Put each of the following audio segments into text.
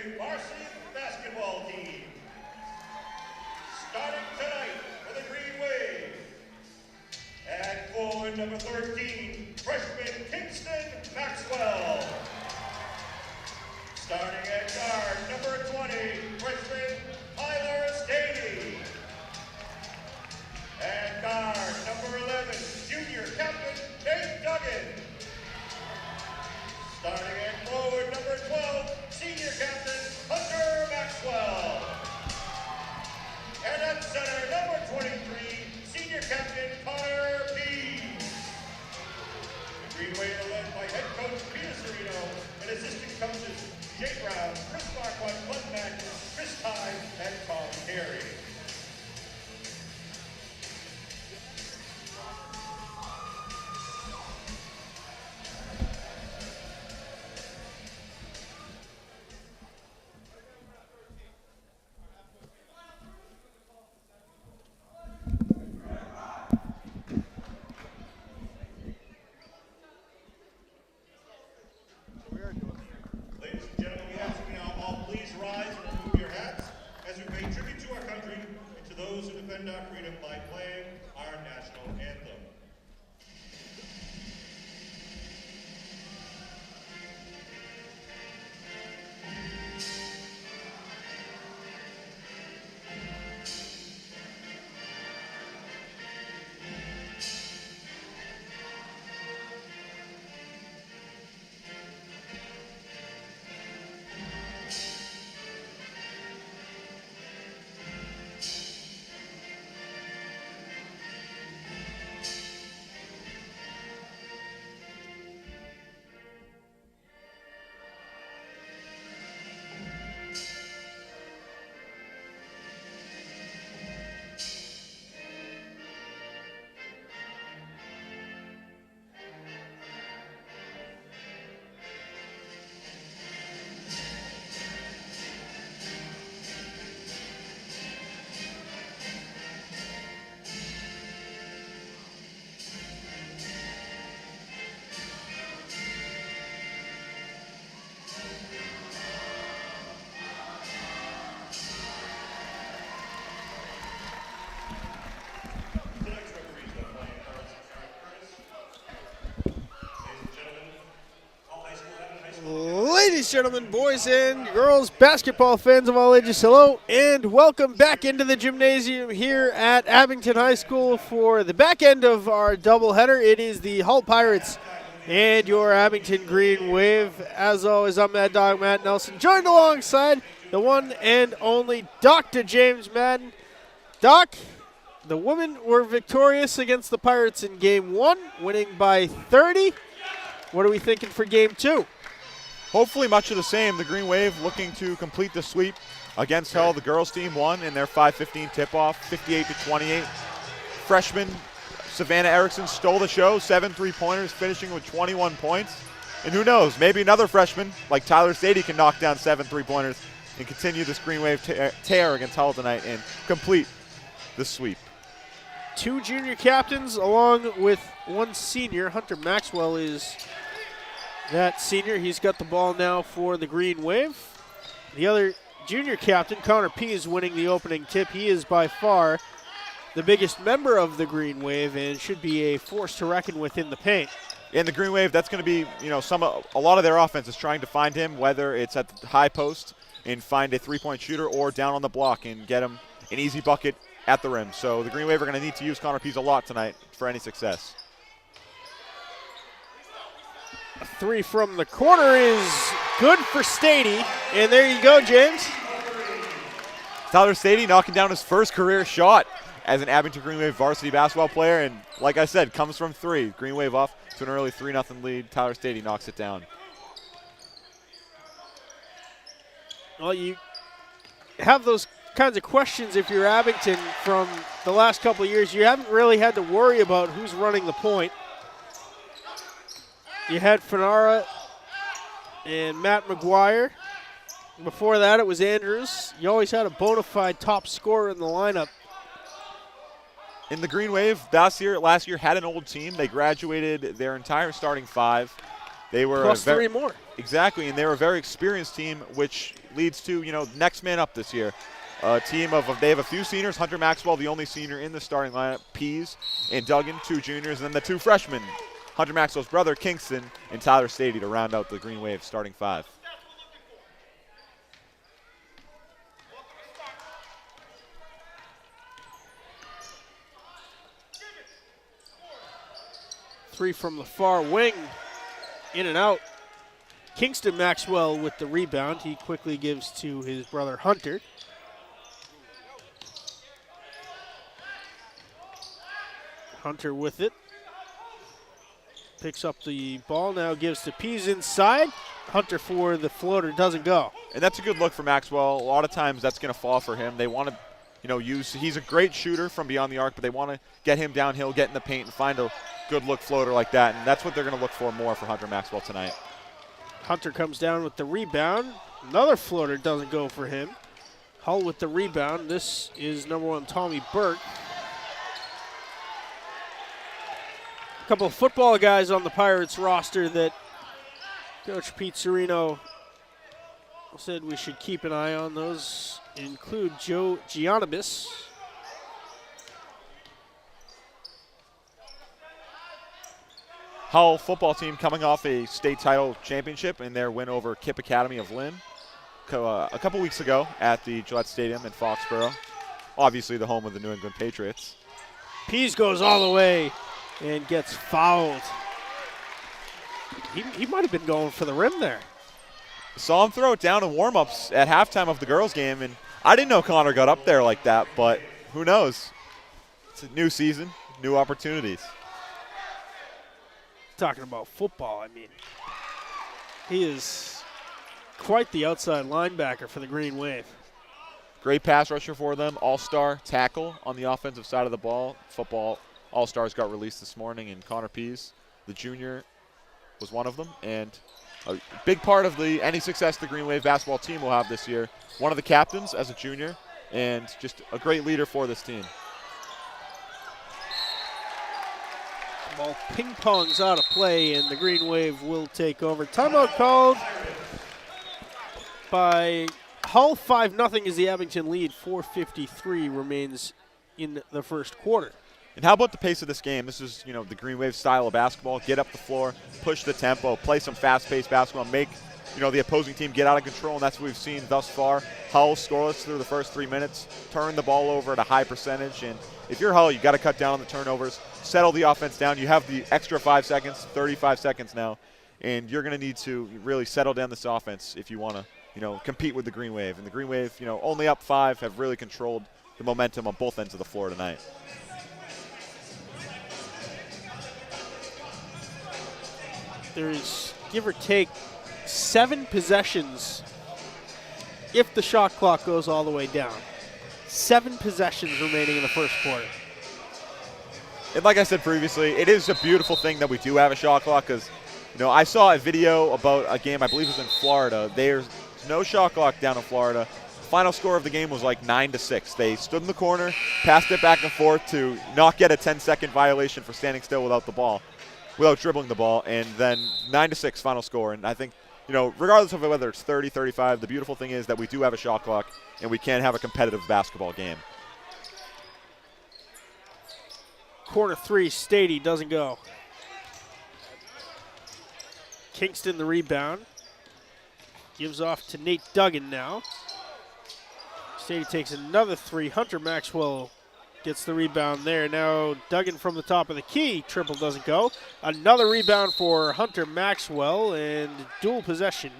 Wave Varsity basketball team. Starting tonight for the Green Wave. At forward number 13, freshman Kingston Maxwell. Starting at guard number 20, freshman Tyler Stady. At guard number 11, junior captain Nate Duggan. Starting at forward number 12, senior captain Hunter Maxwell. And at center number 23, senior captain Connor B. The Green Wave are led by head coach Peter Serino and assistant coaches Jay Brown, Chris Marquardt, Glenn Mack, Chris Tye, and Tom Carey. Ladies and gentlemen, we ask you now all please rise and remove your hats as we pay tribute to our country and to those who defend our freedom by playing our national anthem. Ladies, gentlemen, boys and girls, basketball fans of all ages, hello and welcome back into the gymnasium here at Abington High School for the back end of our doubleheader. It is the Hull Pirates and your Abington Green Wave. As always, I'm Mad Dog Matt Nelson, joined alongside the one and only Dr. James Madden. Doc, the women were victorious against the Pirates in Game 1, winning by 30. What are we thinking for Game 2? Hopefully much of the same. The Green Wave looking to complete the sweep against Hull. The girls team won in their 5:15 tip-off, 58-28. Freshman Savannah Erickson stole the show, 7 3-pointers, finishing with 21 points. And who knows, maybe another freshman like Tyler Stady can knock down 7 3-pointers and continue this Green Wave tear against Hull tonight and complete the sweep. 2 junior captains along with 1 senior. Hunter Maxwell is that senior. He's got the ball now for the Green Wave. The other junior captain, Connor P., is winning the opening tip. He is by far the biggest member of the Green Wave and should be a force to reckon with in the paint. In the Green Wave, that's going to be, a lot of their offense is trying to find him, whether it's at the high post and find a three-point shooter or down on the block and get him an easy bucket at the rim. So the Green Wave are going to need to use Connor P. a lot tonight for any success. A 3 from the corner is good for Stady, and there you go, James. Tyler Stady knocking down his first career shot as an Abington Green Wave varsity basketball player, and like I said, comes from 3. Green Wave off to an early 3-0 lead. Tyler Stady knocks it down. Well, you have those kinds of questions if you're Abington from the last couple of years. You haven't really had to worry about who's running the point. You had Fanara and Matt McGuire. Before that, it was Andrews. You always had a bona fide top scorer in the lineup. In the Green Wave, last year had an old team. They graduated their entire starting 5. They were plus 3 more. Exactly, and they're a very experienced team, which leads to, next man up this year. A team they have a few seniors, Hunter Maxwell, the only senior in the starting lineup, Pease and Duggan, 2 juniors, and then the 2 freshmen, Hunter Maxwell's brother, Kingston, and Tyler Stady to round out the Green Wave starting 5. Three from the far wing, in and out. Kingston Maxwell with the rebound. He quickly gives to his brother Hunter. Hunter with it. Picks up the ball, now gives to Pease inside. Hunter for the floater, doesn't go. And that's a good look for Maxwell. A lot of times that's going to fall for him. They want to, he's a great shooter from beyond the arc, but they want to get him downhill, get in the paint, and find a good look floater like that. And that's what they're going to look for more for Hunter Maxwell tonight. Hunter comes down with the rebound. Another floater doesn't go for him. Hull with the rebound. This is number 1, Tommy Burke. A couple of football guys on the Pirates roster that Coach Pete Serino said we should keep an eye on. Those include Joe Giannabis. Hull football team coming off a state title championship in their win over Kipp Academy of Lynn a couple weeks ago at the Gillette Stadium in Foxborough. Obviously the home of the New England Patriots. Pease goes all the way and gets fouled. He might have been going for the rim there. Saw him throw it down in warm-ups at halftime of the girls' game, and I didn't know Connor got up there like that, but who knows? It's a new season, new opportunities. Talking about football, I mean, he is quite the outside linebacker for the Green Wave. Great pass rusher for them, all-star tackle on the offensive side of the ball. Football all-stars got released this morning, and Connor Pease, the junior, was one of them, and a big part of any success the Green Wave basketball team will have this year. One of the captains as a junior, and just a great leader for this team. Ball ping-pongs out of play, and the Green Wave will take over. Timeout called by Hull. 5-0 is the Abington lead. 4:53 remains in the first quarter. And how about the pace of this game? This is, the Green Wave style of basketball. Get up the floor, push the tempo, play some fast-paced basketball, make, the opposing team get out of control, and that's what we've seen thus far. Hull scoreless through the first 3 minutes, turn the ball over at a high percentage, and if you're Hull, you got to cut down on the turnovers, settle the offense down. You have the extra 5 seconds, 35 seconds now, and you're going to need to really settle down this offense if you want to, compete with the Green Wave. And the Green Wave, only up 5, have really controlled the momentum on both ends of the floor tonight. There's, give or take, 7 possessions if the shot clock goes all the way down. 7 possessions remaining in the first quarter. And like I said previously, it is a beautiful thing that we do have a shot clock because, I saw a video about a game, I believe it was in Florida. There's no shot clock down in Florida. Final score of the game was like 9-6. They stood in the corner, passed it back and forth to not get a 10-second violation for standing still without dribbling the ball, and then 9-6 final score. And I think, regardless of whether it's 30, 35, the beautiful thing is that we do have a shot clock and we can have a competitive basketball game. Quarter 3, Stady doesn't go. Kingston the rebound. Gives off to Nate Duggan now. Stady takes another 3. Hunter Maxwell gets the rebound there. Now Duggan from the top of the key. Triple doesn't go. Another rebound for Hunter Maxwell, and dual possession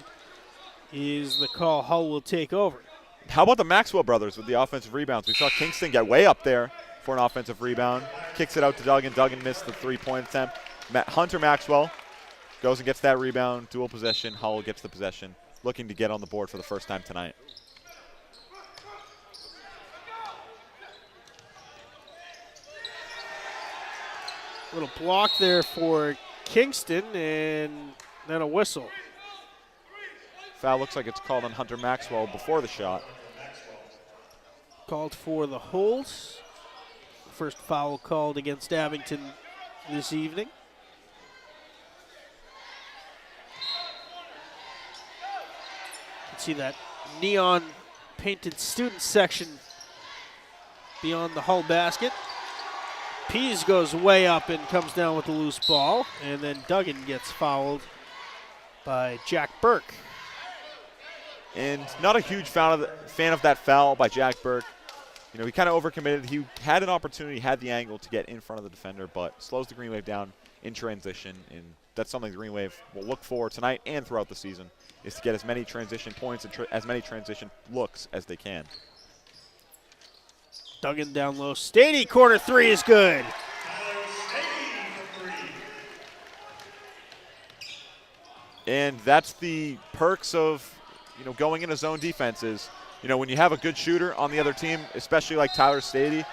is the call. Hull will take over. How about the Maxwell brothers with the offensive rebounds? We saw Kingston get way up there for an offensive rebound. Kicks it out to Duggan. Duggan missed the 3-point attempt. Hunter Maxwell goes and gets that rebound. Dual possession. Hull gets the possession. Looking to get on the board for the first time tonight. Little block there for Kingston, and then a whistle. Foul looks like it's called on Hunter Maxwell before the shot. Called for the hold. First foul called against Abington this evening. see that neon painted student section beyond the Hull basket. Pease goes way up and comes down with the loose ball, and then Duggan gets fouled by Jack Burke. And not a huge fan of that foul by Jack Burke. You know, he kind of overcommitted. He had an opportunity, had the angle to get in front of the defender, but slows the Green Wave down in transition, and that's something the Green Wave will look for tonight and throughout the season, is to get as many transition points and as many transition looks as they can. Duggan down low. Stady, corner three is good. And that's the perks of, you know, going into zone defenses. You know, when you have a good shooter on the other team, especially like Tyler Stady,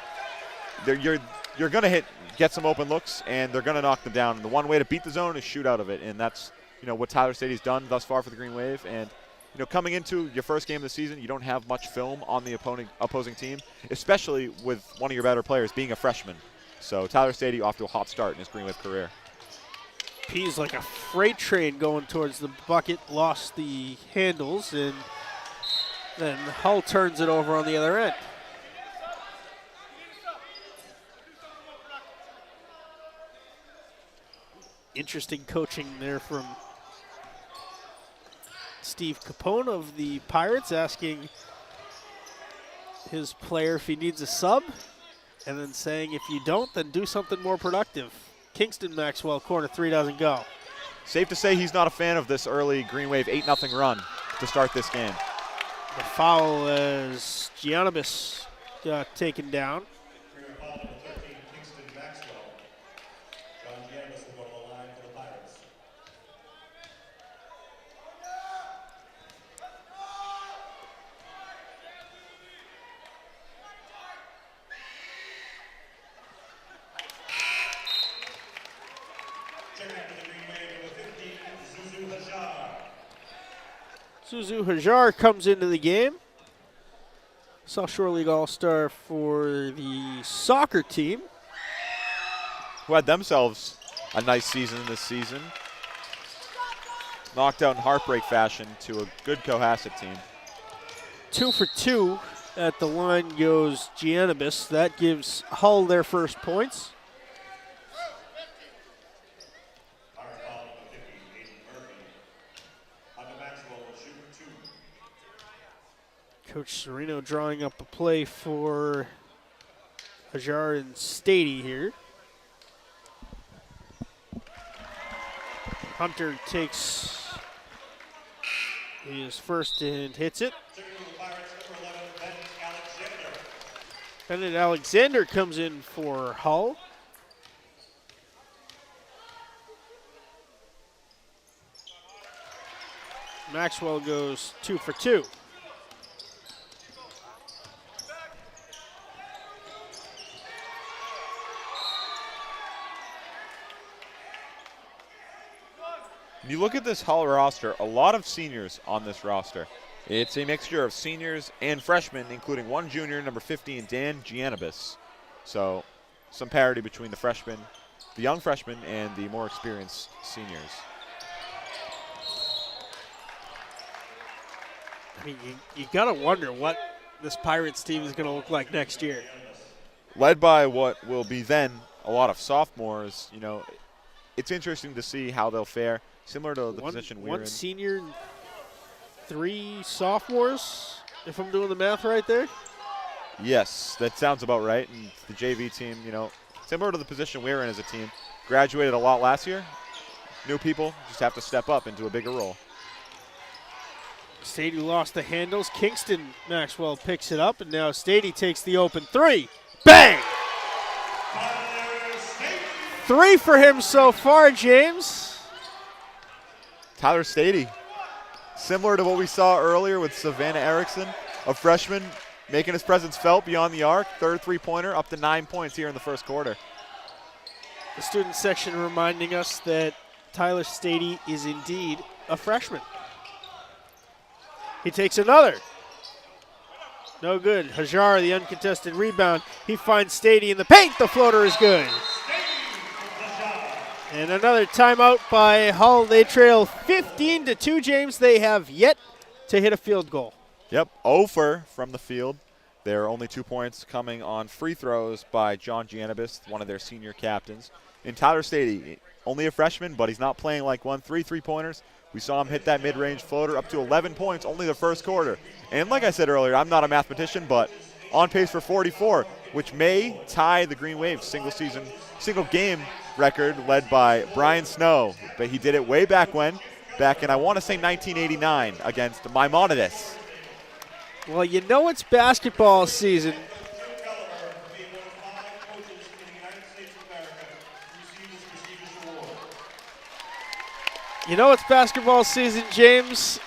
you're going to get some open looks, and they're going to knock them down. And the one way to beat the zone is shoot out of it, and that's, you know, what Tyler Stady's done thus far for the Green Wave. And, you know, coming into your first game of the season, you don't have much film on the opposing team, especially with one of your better players being a freshman. So Tyler Stady off to a hot start in his Green Wave career. P's like a freight train going towards the bucket, lost the handles, and then Hull turns it over on the other end. Interesting coaching there from Steve Capone of the Pirates, asking his player if he needs a sub, and then saying if you don't, then do something more productive. Kingston Maxwell, corner three doesn't go. Safe to say he's not a fan of this early Green Wave 8-0 run to start this game. The foul as Giannabis got taken down. Suzu Hajar comes into the game. South Shore League All-Star for the soccer team. Who had themselves a nice season this season. Knocked out in heartbreak fashion to a good Cohasset team. 2 for 2 at the line goes Giannabis. That gives Hull their first points. Coach Serino drawing up a play for Hajar and Stady here. Hunter takes his first and hits it. Bennett Alexander comes in for Hull. Maxwell goes 2 for 2. When you look at this Hull roster, a lot of seniors on this roster. It's a mixture of seniors and freshmen, including one junior, number 15, Dan Giannabis. So some parity between the freshmen, the young freshmen, and the more experienced seniors. I mean, you got to wonder what this Pirates team is going to look like next year. Led by what will be then a lot of sophomores, you know, it's interesting to see how they'll fare. Similar to the position we're in. One senior, 3 sophomores, if I'm doing the math right there. Yes, that sounds about right. And the JV team, you know, similar to the position we're in as a team, graduated a lot last year. New people just have to step up into a bigger role. Stady lost the handles. Kingston Maxwell picks it up, and now Stady takes the open 3. Bang! 3 for him so far, James. Tyler Stady, similar to what we saw earlier with Savannah Erickson, a freshman making his presence felt beyond the arc. Third three-pointer, up to 9 points here in the first quarter. The student section reminding us that Tyler Stady is indeed a freshman. He takes another. No good. Hajar, the uncontested rebound. He finds Stady in the paint. The floater is good. And another timeout by Hull. They trail 15-2, James. They have yet to hit a field goal. Yep, 0 from the field. There are only 2 points coming on free throws by John Gianabis, one of their senior captains. In Tyler Stady, only a freshman, but he's not playing like 3-3-pointers. We saw him hit that mid-range floater up to 11 points only the first quarter. And like I said earlier, I'm not a mathematician, but on pace for 44, which may tie the Green Wave's single game record led by Brian Snow. But he did it way back in, I want to say 1989 against Maimonides. Well, you know it's basketball season. You know it's basketball season, James,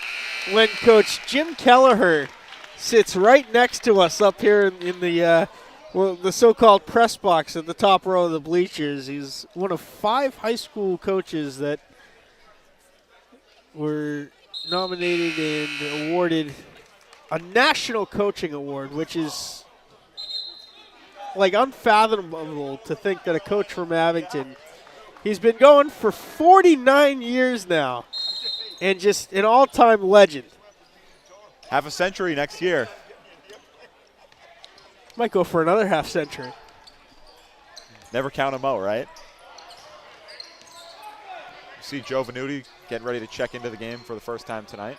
when Coach Jim Kelleher sits right next to us up here in the so-called press box at the top row of the bleachers. He's one of 5 high school coaches that were nominated and awarded a national coaching award, which is like unfathomable to think that a coach from Abington, he's been going for 49 years now and just an all-time legend. Half a century next year. Might go for another half century. Never count him out, right? You see Joe Venuti getting ready to check into the game for the first time tonight.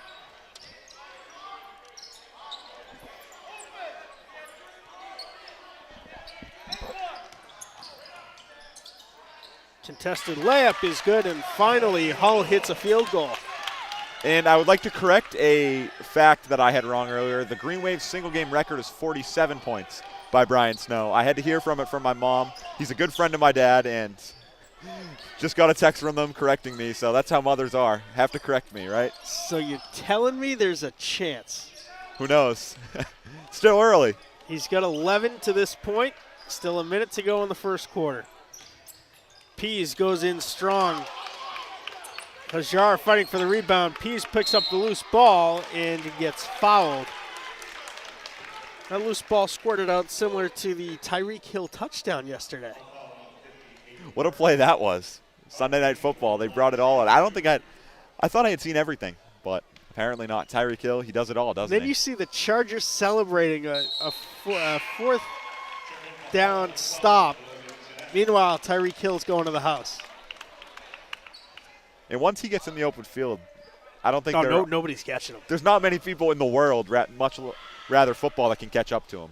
Contested layup is good, and finally Hull hits a field goal. And I would like to correct a fact that I had wrong earlier. The Green Wave's single game record is 47 points by Brian Snow. I had to hear from my mom. He's a good friend of my dad, and just got a text from them correcting me, so that's how mothers are. Have to correct me, right? So you're telling me there's a chance? Who knows? Still early. He's got 11 to this point. Still a minute to go in the first quarter. Pease goes in strong. Hajar fighting for the rebound. Pease picks up the loose ball and gets fouled. That loose ball squirted out similar to the Tyreek Hill touchdown yesterday. What a play that was. Sunday Night Football, they brought it all out. I thought I had seen everything, but apparently not. Tyreek Hill, he does it all, doesn't he? Then you see the Chargers celebrating a fourth down stop. Meanwhile, Tyreek Hill's going to the house. And once he gets in the open field, I don't think nobody's catching him. There's not many people in the world, much rather football, that can catch up to him.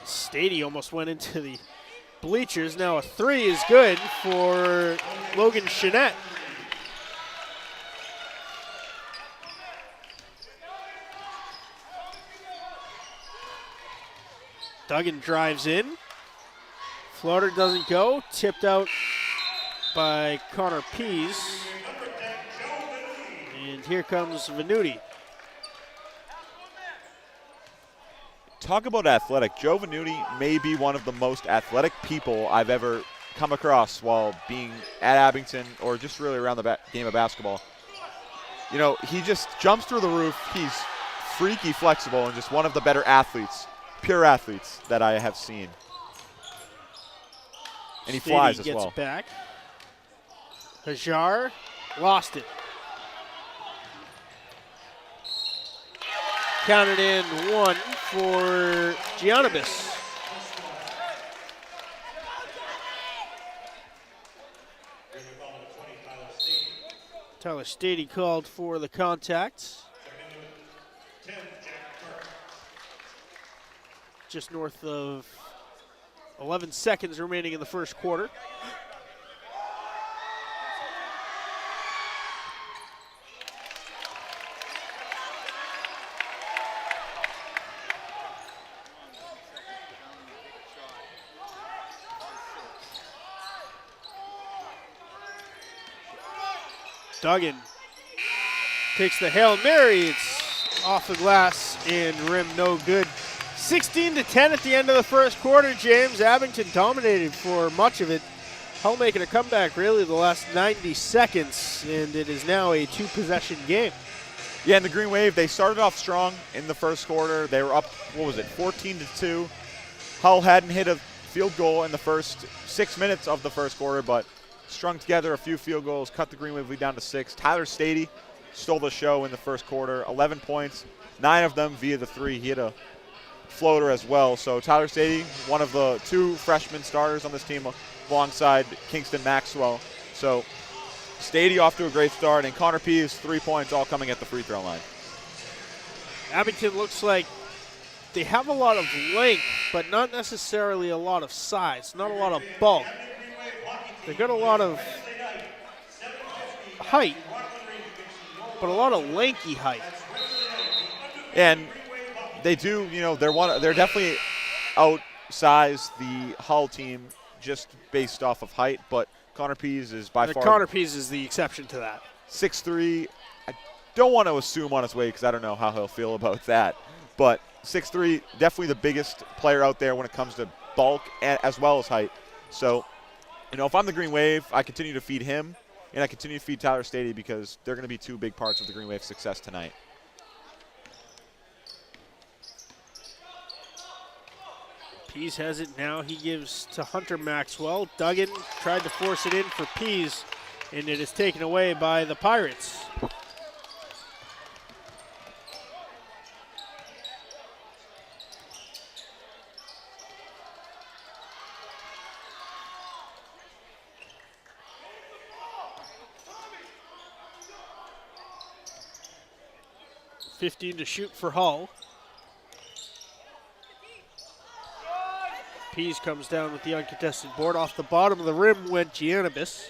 Stady almost went into the bleachers. Now a 3 is good for Logan Chenette. Duggan drives in. Floater doesn't go. Tipped out by Connor Pease. And here comes Venuti. Talk about athletic. Joe Venuti may be one of the most athletic people I've ever come across while being at Abington or just really around the game of basketball. You know, he just jumps through the roof. He's freaky flexible and just one of the better athletes, pure athletes that I have seen. And he flies as well. Gets back. Hajar lost it. Counted in 1 for Gianabis. Tyler Stady called for the contact. Just north of 11 seconds remaining in the first quarter. Duggan takes the Hail Mary. It's off the glass and rim no good. 16-10 at the end of the first quarter, James. Abington dominated for much of it. Hull making a comeback really the last 90 seconds, and it is now a 2-possession game. Yeah, and the Green Wave, they started off strong in the first quarter. They were up, 14-2. Hull hadn't hit a field goal in the first 6 minutes of the first quarter, but strung together a few field goals, cut the Green Wave lead down to 6. Tyler Stady stole the show in the first quarter, 11 points, 9 of them via the 3. He had a floater as well. So Tyler Stady, one of the 2 freshman starters on this team alongside Kingston Maxwell. So Stady off to a great start, and Connor Pease 3 points, all coming at the free throw line. Abington looks like they have a lot of length, but not necessarily a lot of size, not a lot of bulk. They've got a lot of height, but a lot of lanky height. And they do, they're definitely outsize the Hull team just based off of height, but Connor Pease is by far. Connor Pease is the exception to that. 6'3". I don't want to assume on his weight because I don't know how he'll feel about that, but 6'3", definitely the biggest player out there when it comes to bulk as well as height. So, if I'm the Green Wave, I continue to feed him, and I continue to feed Tyler Stady because they're going to be 2 big parts of the Green Wave's success tonight. Pease has it now. He gives to Hunter Maxwell. Duggan tried to force it in for Pease, and it is taken away by the Pirates. .15 to shoot for Hull. Pease comes down with the uncontested board. Off the bottom of the rim went Giannabis.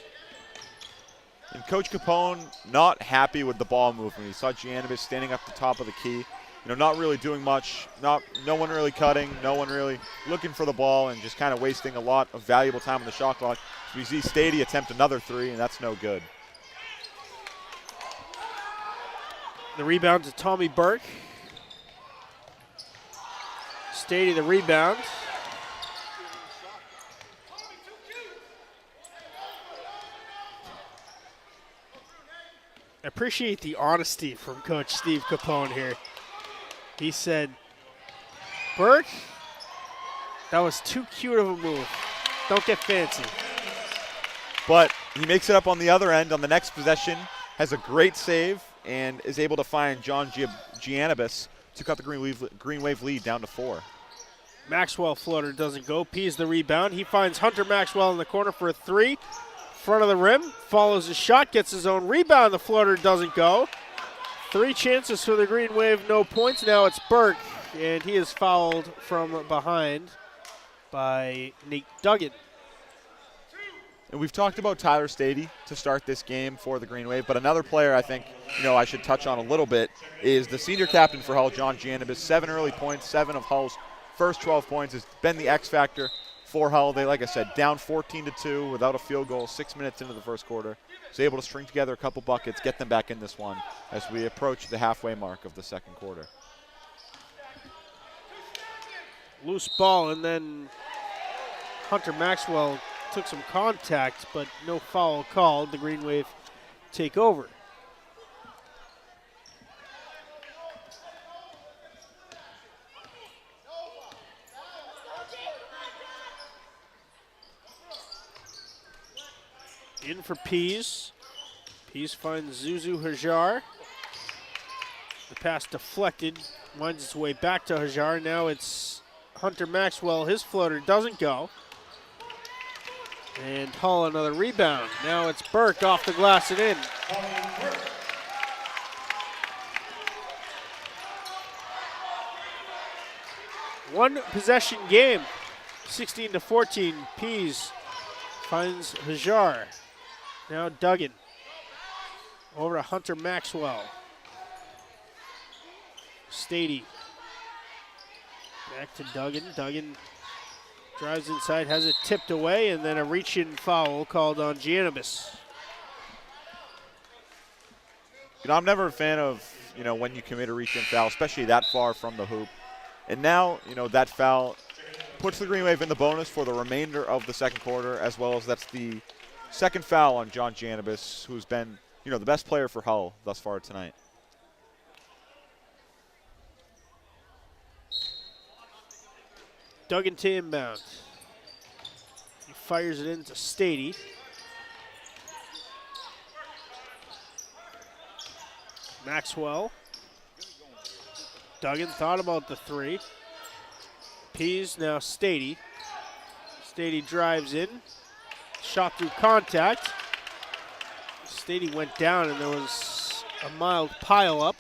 And Coach Capone not happy with the ball movement. He saw Giannabis standing up the top of the key, not really doing much, no one really cutting, no one really looking for the ball, and just kind of wasting a lot of valuable time on the shot clock. So we see Stady attempt another 3, and that's no good. The rebound to Tommy Burke. Stady the rebound. I appreciate the honesty from Coach Steve Capone here. He said, Burke, that was too cute of a move. Don't get fancy. But he makes it up on the other end on the next possession, has a great save, and is able to find John Giannabis to cut the Green Wave lead down to 4. Maxwell floater doesn't go. Pease the rebound. He finds Hunter Maxwell in the corner for a 3. Front of the rim, follows his shot, gets his own rebound. The floater doesn't go. 3 chances for the Green Wave, no points. Now it's Burke, and he is fouled from behind by Nate Duggan. And we've talked about Tyler Stady to start this game for the Green Wave, but another player I think I should touch on a little bit is the senior captain for Hull, John Giannabis. 7 early points, 7 of Hull's first 12 points, has been the X factor for Hull. They, like I said, down 14-2 without a field goal 6 minutes into the first quarter. Was able to string together a couple buckets, get them back in this one as we approach the halfway mark of the second quarter. Loose ball, and then Hunter Maxwell took some contact, but no foul called. The Green Wave take over. In for Pease. Pease finds Zuzu Hajar. The pass deflected, winds its way back to Hajar. Now it's Hunter Maxwell. His floater doesn't go. And Hull another rebound. Now it's Burke off the glass and in. One possession game, 16-14. Pease finds Hajar. Now Duggan. Over to Hunter Maxwell. Stady. Back to Duggan. Duggan drives inside, has it tipped away, and then a reach-in foul called on Giannabis. I'm never a fan of, when you commit a reach-in foul, especially that far from the hoop. And now, that foul puts the Green Wave in the bonus for the remainder of the second quarter, as well as that's the second foul on John Giannabis, who's been, the best player for Hull thus far tonight. Duggan to inbound. He fires it into Stady. Maxwell. Duggan thought about the three. Pease, now Stady. Stady drives in. Shot through contact. Stady went down and there was a mild pile up.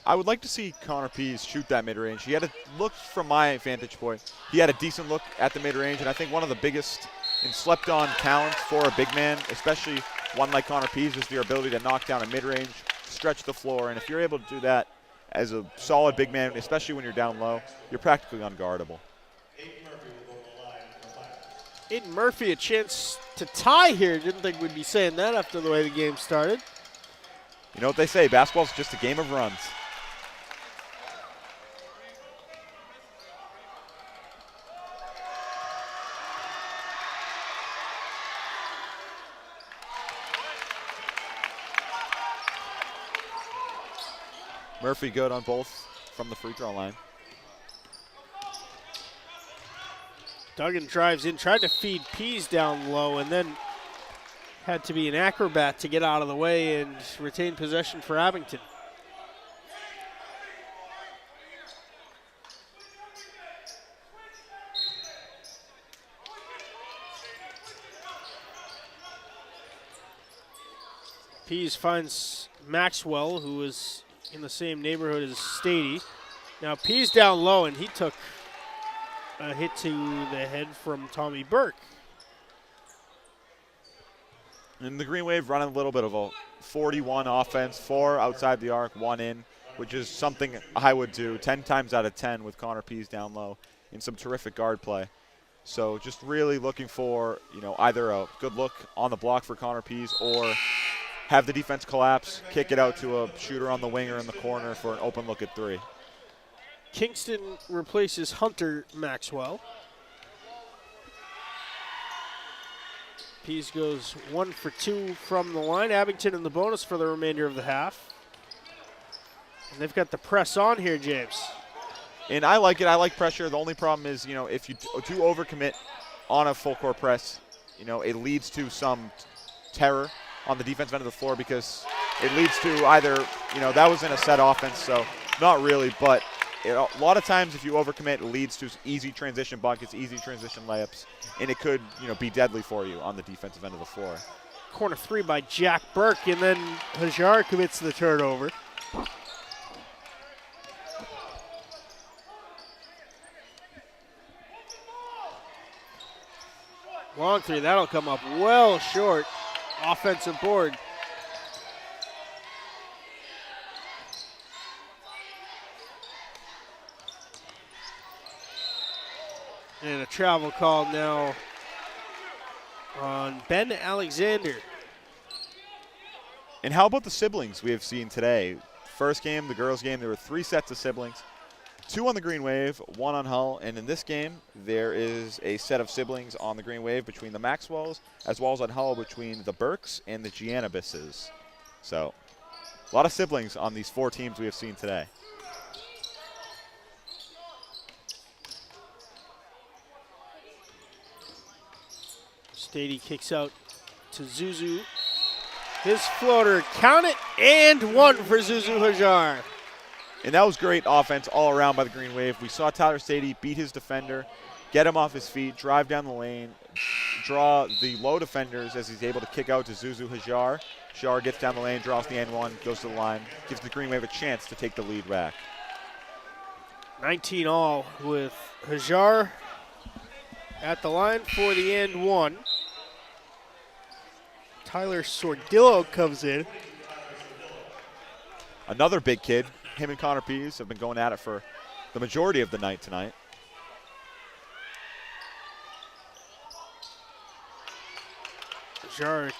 I would like to see Connor Pease shoot that mid-range. He had a look from my vantage point. He had a decent look at the mid-range, and I think one of the biggest and slept-on talents for a big man, especially one like Connor Pease, is their ability to knock down a mid-range, stretch the floor, and if you're able to do that as a solid big man, especially when you're down low, you're practically unguardable. Aiden Murphy, a chance to tie here. Didn't think we'd be saying that after the way the game started. You know what they say, basketball's just a game of runs. Murphy good on both from the free throw line. Duggan drives in, tried to feed Pease down low, and then had to be an acrobat to get out of the way and retain possession for Abington. Pease finds Maxwell, who is in the same neighborhood as Stady. Now Pease down low, and he took a hit to the head from Tommy Burke. And the Green Wave running a little bit of a 41 offense, 4 outside the arc, 1 in, which is something I would do 10 times out of 10 with Connor Pease down low in some terrific guard play. So just really looking for, either a good look on the block for Connor Pease or have the defense collapse, kick it out to a shooter on the wing or in the corner for an open look at 3. Kingston replaces Hunter Maxwell. Pease goes 1 for 2 from the line. Abington in the bonus for the remainder of the half. And they've got the press on here, James. And I like it. I like pressure. The only problem is, if you do overcommit on a full court press, it leads to some terror on the defensive end of the floor because it leads to either, that was in a set offense, so not really, but a lot of times if you overcommit, it leads to easy transition buckets, easy transition layups, and it could, be deadly for you on the defensive end of the floor. Corner 3 by Jack Burke, and then Hajar commits the turnover. Long 3, that'll come up well short. Offensive board. And a travel call now on Ben Alexander. And how about the siblings we have seen today? First game, the girls' game, there were 3 sets of siblings. 2 on the Green Wave, 1 on Hull, and in this game, there is a set of siblings on the Green Wave between the Maxwells, as well as on Hull between the Burks and the Giannabises. So, a lot of siblings on these 4 teams we have seen today. Stady kicks out to Zuzu. His floater, count it, and 1 for Zuzu Hajar. And that was great offense all around by the Green Wave. We saw Tyler Stady beat his defender, get him off his feet, drive down the lane, draw the low defenders as he's able to kick out to Zuzu Hajar. Hajar gets down the lane, draws the N1, goes to the line, gives the Green Wave a chance to take the lead back. 19 all with Hajar at the line for the N1. Tyler Sordillo comes in. Another big kid. Him and Connor Pease have been going at it for the majority of the night tonight. Hajar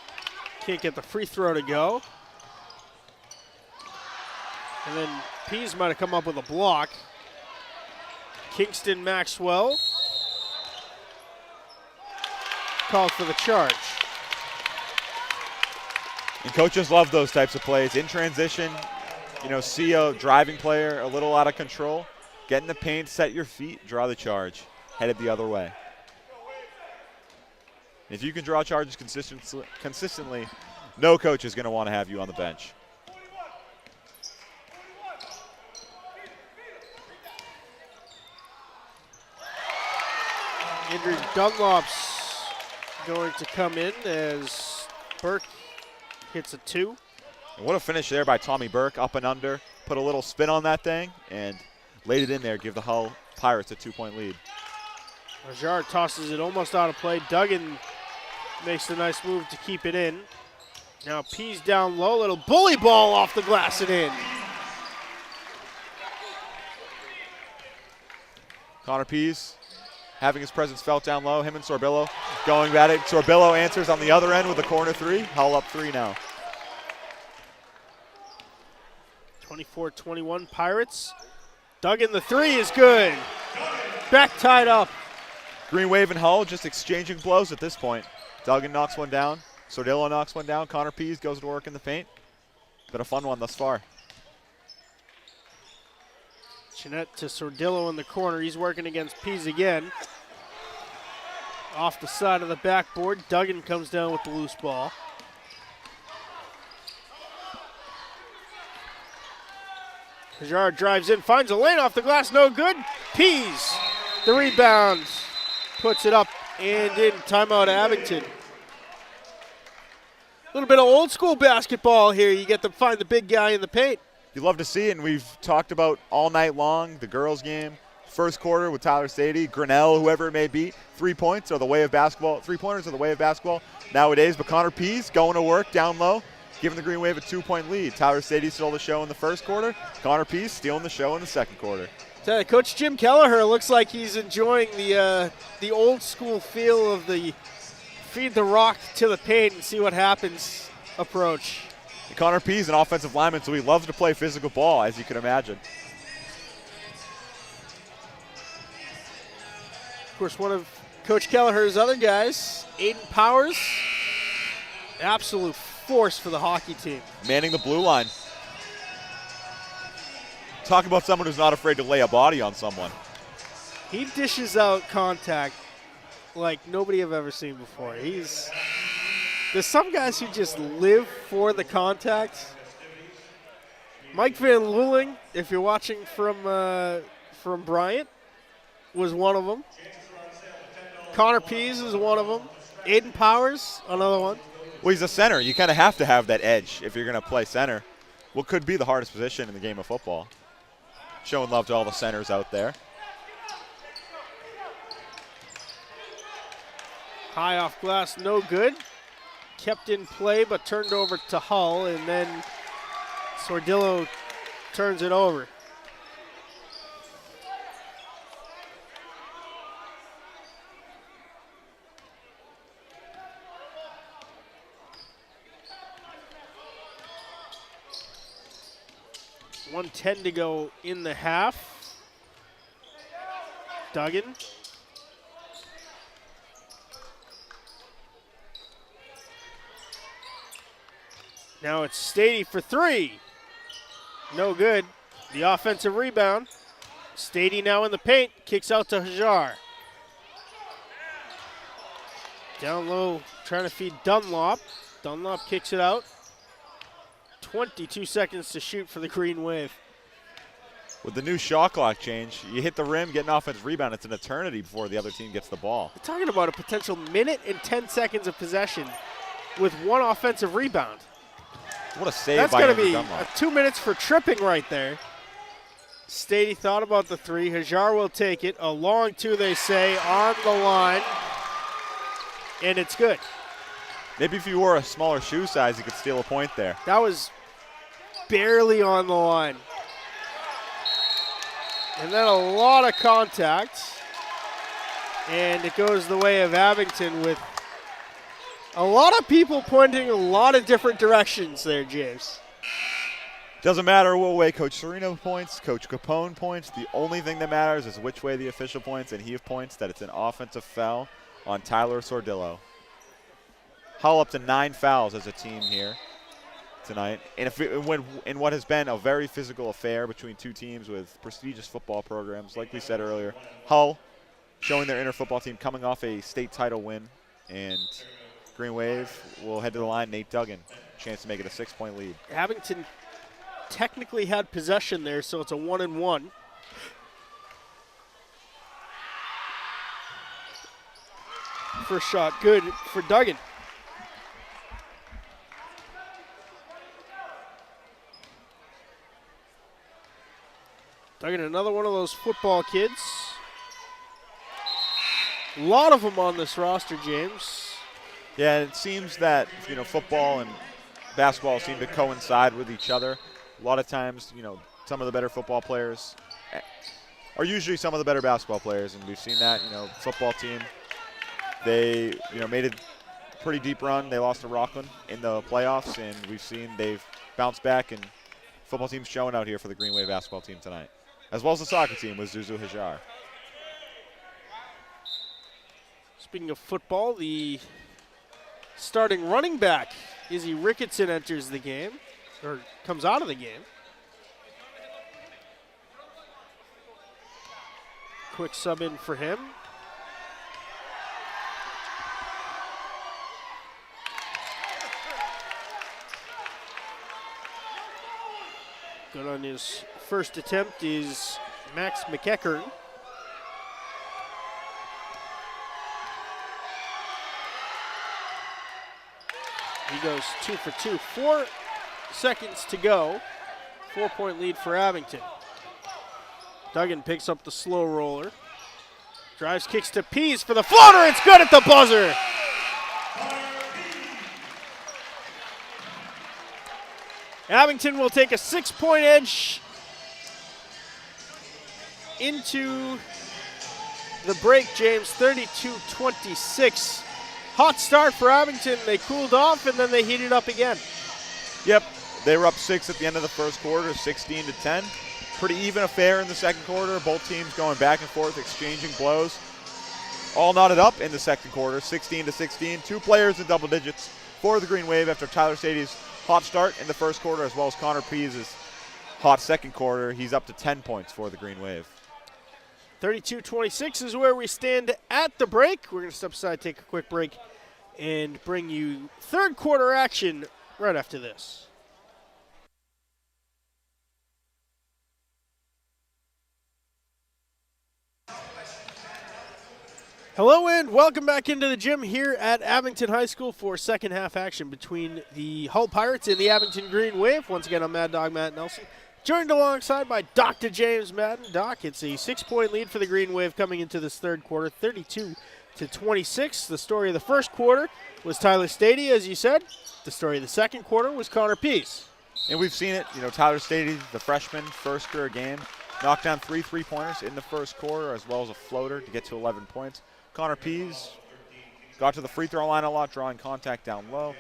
can't get the free throw to go. And then Pease might have come up with a block. Kingston Maxwell called for the charge. And coaches love those types of plays. In transition, see a driving player a little out of control, get in the paint, set your feet, draw the charge, headed the other way. If you can draw charges consistently, no coach is going to want to have you on the bench. Andrew Dunlop's going to come in as Burke hits a 2. And what a finish there by Tommy Burke, up and under. Put a little spin on that thing and laid it in there, give the Hull Pirates a 2-point lead. Hajar tosses it almost out of play. Duggan makes the nice move to keep it in. Now Pease down low, little bully ball off the glass and in. Connor Pease having his presence felt down low. Him and Sorbillo going at it. Sorbillo answers on the other end with a corner 3. Hull up 3 now. 24-21 Pirates. Duggan, the 3 is good. Back tied up. Green Wave and Hull just exchanging blows at this point. Duggan knocks one down. Sordillo knocks one down. Connor Pease goes to work in the paint. Been a fun one thus far. Jeanette to Sordillo in the corner. He's working against Pease again. Off the side of the backboard. Duggan comes down with the loose ball. Hajar drives in, finds a lane off the glass, no good. Pease, the rebound, puts it up and in. Timeout Abington. A little bit of old school basketball here. You get to find the big guy in the paint. You love to see it, and we've talked about all night long the girls' game. First quarter with Tyler Sadie, Grinnell, whoever it may be. 3 points are the way of basketball. 3-pointers are the way of basketball nowadays. But Connor Pease going to work down low, giving the Green Wave a 2-point lead. Tyler Sadie stole the show in the first quarter. Connor Pease stealing the show in the second quarter. Coach Jim Kelleher looks like he's enjoying the old school feel of the feed the rock to the paint and see what happens approach. And Connor Pease, an offensive lineman, so he loves to play physical ball, as you can imagine. Of course, one of Coach Kelleher's other guys, Aiden Powers, absolute force for the hockey team. Manning the blue line. Talk about someone who's not afraid to lay a body on someone. He dishes out contact like nobody I've ever seen before. There's some guys who just live for the contact. Mike Van Luling, if you're watching from Bryant, was one of them. Connor Pease is one of them. Aiden Powers, another one. Well, he's a center. You kind of have to have that edge if you're going to play center. What could be the hardest position in the game of football. Showing love to all the centers out there. High off glass, no good. Kept in play, but turned over to Hull, and then Sordillo turns it over. .110 to go in the half. Duggan. Now it's Stady for 3. No good. The offensive rebound. Stady now in the paint. Kicks out to Hajar. Down low, trying to feed Dunlop. Dunlop kicks it out. 22 seconds to shoot for the Green Wave. With the new shot clock change, you hit the rim, get an offensive rebound. It's an eternity before the other team gets the ball. We're talking about a potential minute and 10 seconds of possession with one offensive rebound. What a save That's by going to Andrew be Dunlop. 2 minutes for tripping right there. Stady thought about the 3. Hajar will take it. A long 2, they say, on the line. And it's good. Maybe if you wore a smaller shoe size, you could steal a point there. That was barely on the line. And then a lot of contact. And it goes the way of Abington with a lot of people pointing a lot of different directions there, James. Doesn't matter what way Coach Serino points, Coach Capone points. The only thing that matters is which way the official points, and he points that it's an offensive foul on Tyler Sordillo. Hull up to 9 fouls as a team here tonight. And in what has been a very physical affair between two teams with prestigious football programs, like we said earlier, Hull showing their inner football team coming off a state title win, and Green Wave will head to the line. Nate Duggan, chance to make it a 6-point lead. Abington technically had possession there, so it's a 1-and-1. First shot good for Duggan. Duggan, another one of those football kids. A lot of them on this roster, James. Yeah, it seems that, football and basketball seem to coincide with each other. A lot of times, some of the better football players are usually some of the better basketball players, and we've seen that, football team. They, made a pretty deep run. They lost to Rockland in the playoffs, and we've seen they've bounced back, and football team's showing out here for the Green Wave basketball team tonight, as well as the soccer team with Zuzu Hajar. Speaking of football, the starting running back, Izzy Ricketson, enters the game, or comes out of the game. Quick sub in for him. Good on his first attempt is Max McEachern. He goes 2 for 2. 4 seconds to go. 4-point lead for Abington. Duggan picks up the slow roller. Drives, kicks to Pease for the floater. It's good at the buzzer. Abington will take a 6-point edge into the break, James, 32-26. Hot start for Abington. They cooled off, and then they heated up again. Yep, they were up 6 at the end of the first quarter, 16-10. Pretty even affair in the second quarter. Both teams going back and forth, exchanging blows. All knotted up in the second quarter, 16-16. 2 players in double digits for the Green Wave after Tyler Stady's hot start in the first quarter, as well as Connor Pease' hot second quarter. He's up to 10 points for the Green Wave. 32-26 is where we stand at the break. We're going to step aside, take a quick break, and bring you third quarter action right after this. Hello and welcome back into the gym here at Abington High School for second half action between the Hull Pirates and the Abington Green Wave. Once again, I'm Mad Dog Matt Nelson, joined alongside by Dr. James Madden. Doc, it's a 6-point lead for the Green Wave coming into this third quarter, 32-26. The story of the first quarter was Tyler Stady, as you said. The story of the second quarter was Connor Pease. And we've seen it, Tyler Stady, the freshman, first career game, knocked down 3 3-pointers in the first quarter, as well as a floater to get to 11 points. Connor Pease got to the free throw line a lot, drawing contact down low.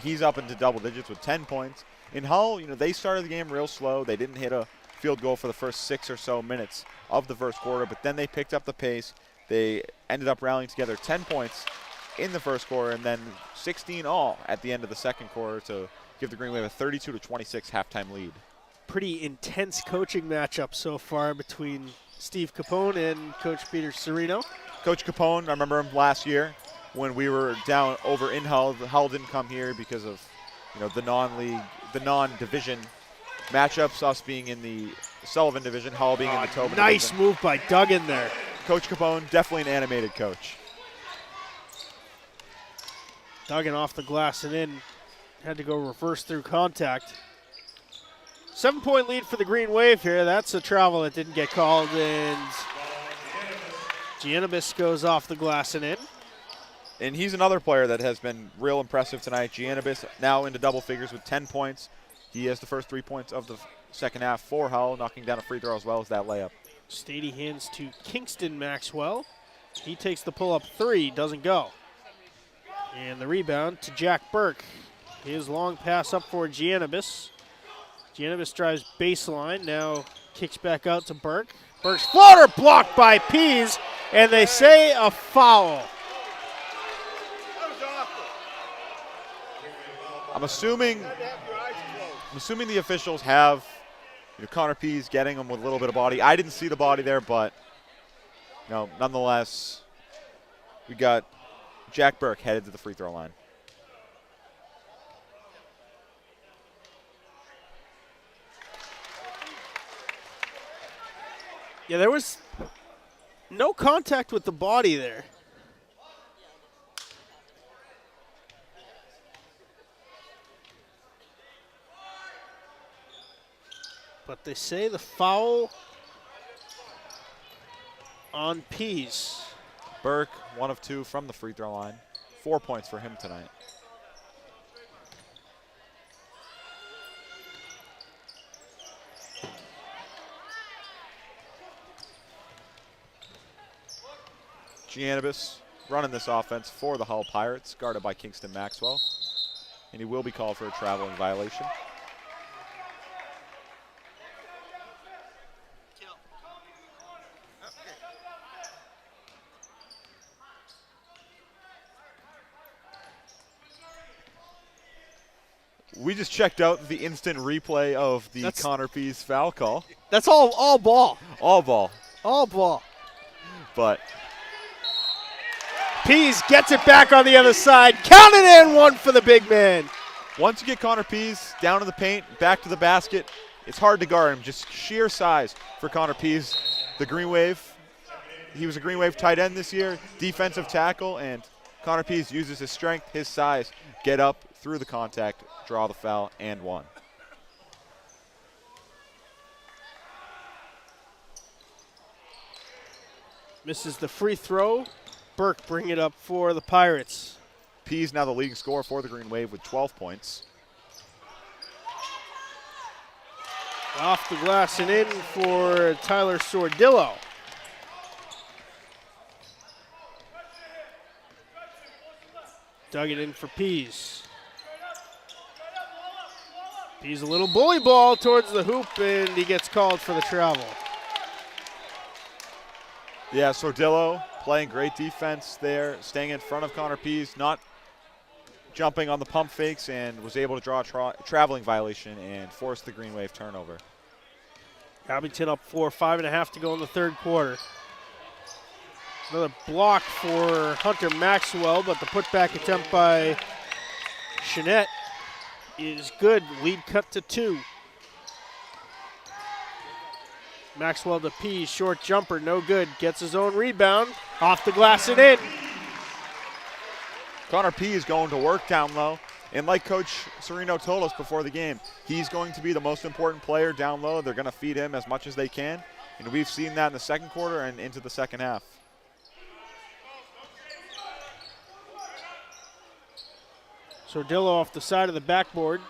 He's up into double digits with 10 points. In Hull, they started the game real slow. They didn't hit a field goal for the first 6 or so minutes of the first quarter, but then they picked up the pace. They ended up rallying together 10 points in the first quarter, and then 16 all at the end of the second quarter to give the Green Wave a 32-26 halftime lead. Pretty intense coaching matchup so far between Steve Capone and Coach Peter Serino. Coach Capone, I remember him last year when we were down over in Hull. Hull didn't come here because of the non-division matchups, us being in the Sullivan division, Hull being in the Tobin nice division. Move by Duggan there. Coach Capone, definitely an animated coach. Duggan off the glass and in. Had to go reverse through contact. 7-point lead for the Green Wave here. That's a travel that didn't get called, and Giannabis goes off the glass and in. And he's another player that has been real impressive tonight. Giannabis now into double figures with 10 points. He has the first 3 points of the second half for Hull, knocking down a free throw as well as that layup. Stady hands to Kingston Maxwell. He takes the pull-up 3, doesn't go. And the rebound to Jack Burke. His long pass up for Giannabis. Giannabis drives baseline, now kicks back out to Burke. Burke's floater blocked by Pease, and they say a foul. I'm assuming the officials have Connor Pease getting him with a little bit of body. I didn't see the body there, but nonetheless, we got Jack Burke headed to the free throw line. Yeah, there was no contact with the body there. But they say the foul on Pease. Burke, 1 of 2 from the free throw line. 4 points for him tonight. Giannabis running this offense for the Hull Pirates, guarded by Kingston Maxwell. And he will be called for a traveling violation. We just checked out the instant replay of the Connor Pease foul call. That's all ball. All ball. All ball. But Pease gets it back on the other side. Count it in, 1 for the big man. Once you get Connor Pease down in the paint, back to the basket, it's hard to guard him. Just sheer size for Connor Pease. The Green Wave, he was a Green Wave tight end this year, defensive tackle, and Connor Pease uses his strength, his size, get up through the contact, draw the foul, and 1. Misses the free throw. Burke bring it up for the Pirates. Pease now the leading scorer for the Green Wave with 12 points. Off the glass and in for Tyler Sordillo. Dug it in for Pease. Pease a little bully ball towards the hoop, and he gets called for the travel. Yeah, Sordillo playing great defense there, staying in front of Connor Pease, not jumping on the pump fakes, and was able to draw a traveling violation and force the Green Wave turnover. Abington up 4, 5.5 to go in the third quarter. Another block for Hunter Maxwell, but the putback attempt by Chenette is good. Lead cut to 2. Maxwell to Pease, short jumper, no good. Gets his own rebound, off the glass and in. Connor Pease going to work down low. And like Coach Serino told us before the game, he's going to be the most important player down low. They're going to feed him as much as they can. And we've seen that in the second quarter and into the second half. Sordillo off the side of the backboard.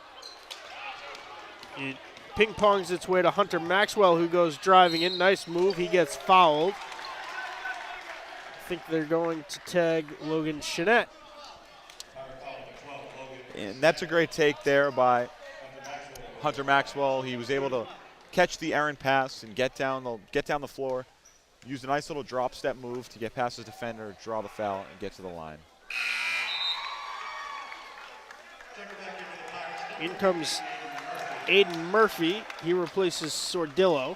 It ping-pongs its way to Hunter Maxwell, who goes driving in. Nice move. He gets fouled. I think they're going to tag Logan Chenette. And that's a great take there by Hunter Maxwell. He was able to catch the errant pass and get down the floor. Use a nice little drop step move to get past his defender, draw the foul, and get to the line. In comes Aiden Murphy. He replaces Sordillo.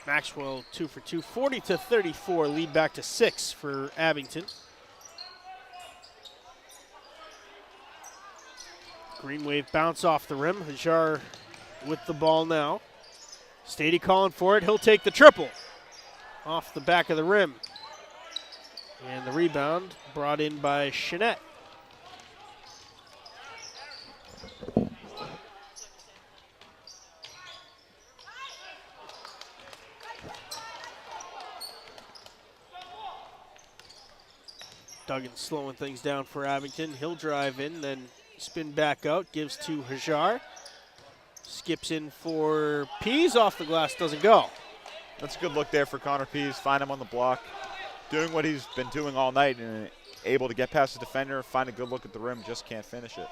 Maxwell 2 for 2, 40-34, lead back to 6 for Abington. Green Wave bounce off the rim. Hajar with the ball now. Stady calling for it. He'll take the triple off the back of the rim. And the rebound brought in by Chenette. Duggan slowing things down for Abington. He'll drive in, then spin back out, gives to Hajar. Skips in for Pease, off the glass, doesn't go. That's a good look there for Connor Pease. Find him on the block, doing what he's been doing all night and able to get past the defender, find a good look at the rim, just can't finish it.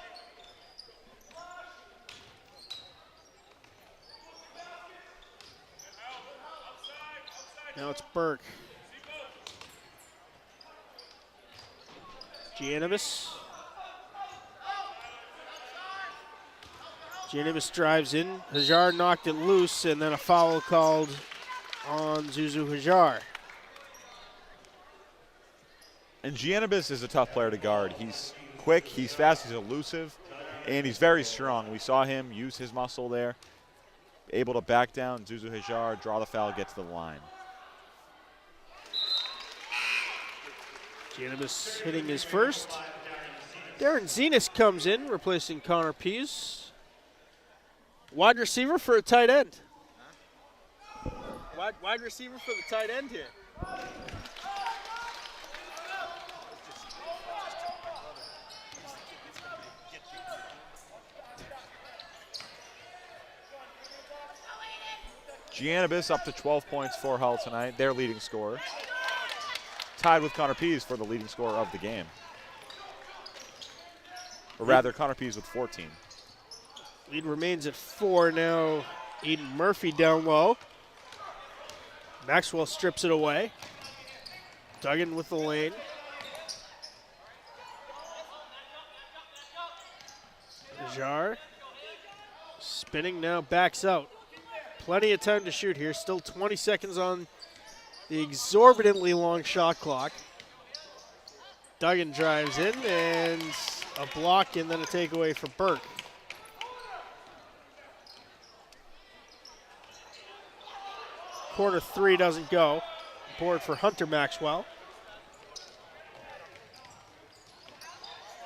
Now it's Burke. Giannabis. Giannabis drives in. Hajar knocked it loose, and then a foul called on Zuzu Hajar. And Giannabis is a tough player to guard. He's quick, he's fast, he's elusive, and he's very strong. We saw him use his muscle there. able to back down. Zuzu Hajar, draw the foul, get to the line. Janibus hitting his first. Darren Zenas comes in, replacing Connor Pease. Wide receiver for a tight end. Wide receiver for the tight end here. Giannabis up to 12 points for Hull tonight, their leading scorer. Tied with Connor Pease for the leading scorer of the game. Or rather, Connor Pease with 14. Lead remains at 4 now. Eden Murphy down low. Maxwell strips it away. Duggan with the lane. Hajar spinning now, backs out. Plenty of time to shoot here. Still 20 seconds on the exorbitantly long shot clock. Duggan drives in and a block and then a takeaway for Burke. Quarter 3 doesn't go. Board for Hunter Maxwell.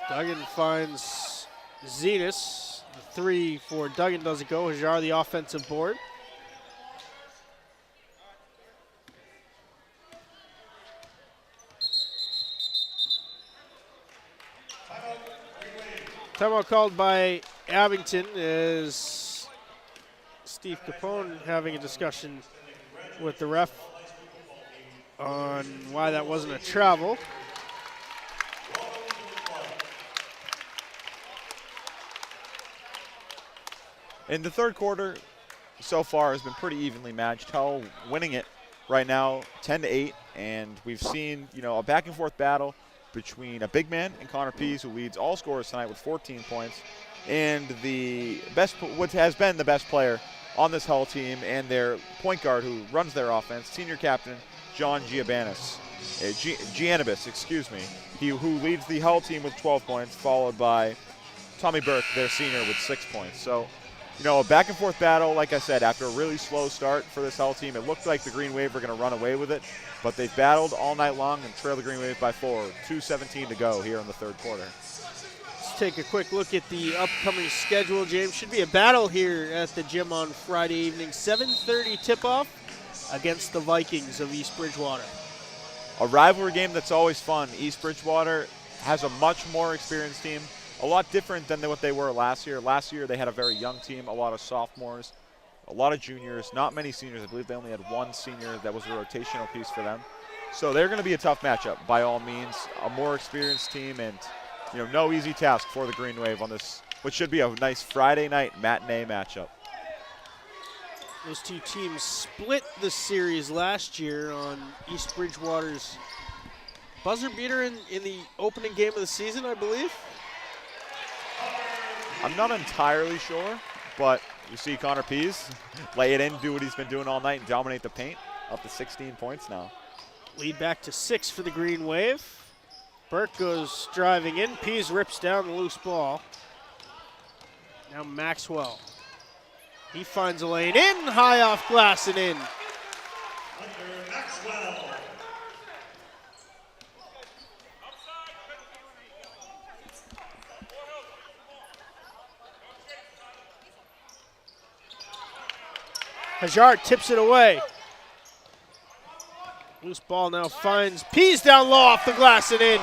Duggan finds Zenas. The 3 for Duggan doesn't go. Hajar the offensive board. Timeout called by Abington as Steve Capone having a discussion with the ref on why that wasn't a travel. In the third quarter, so far, has been pretty evenly matched. Hull winning it right now, 10-8, and we've seen, a back and forth battle between a big man and Connor Pease, who leads all scorers tonight with 14 points, and what has been the best player on this Hull team and their point guard who runs their offense, senior captain John Giannabis, who leads the Hull team with 12 points, followed by Tommy Burke, their senior, with 6 points. So, a back and forth battle, like I said, after a really slow start for this Hull team. It looked like the Green Wave were going to run away with it, but they've battled all night long and trailed the Green Wave by 4. 2:17 to go here in the third quarter. Let's take a quick look at the upcoming schedule, James. Should be a battle here at the gym on Friday evening. 7:30 tip-off against the Vikings of East Bridgewater. A rivalry game that's always fun. East Bridgewater has a much more experienced team, a lot different than what they were last year. Last year they had a very young team, a lot of sophomores, a lot of juniors, not many seniors. I believe they only had one senior that was a rotational piece for them. So they're going to be a tough matchup by all means. A more experienced team and, no easy task for the Green Wave on this, which should be a nice Friday night matinee matchup. Those two teams split the series last year on East Bridgewater's buzzer beater in the opening game of the season, I believe. I'm not entirely sure, but you see Connor Pease lay it in, do what he's been doing all night, and dominate the paint, up to 16 points now. Lead back to 6 for the Green Wave. Burke goes driving in. Pease rips down the loose ball. Now Maxwell. He finds a lane in, high off glass and in. Hunter Maxwell. Hajar tips it away. Loose ball now finds Pease down low off the glass and in.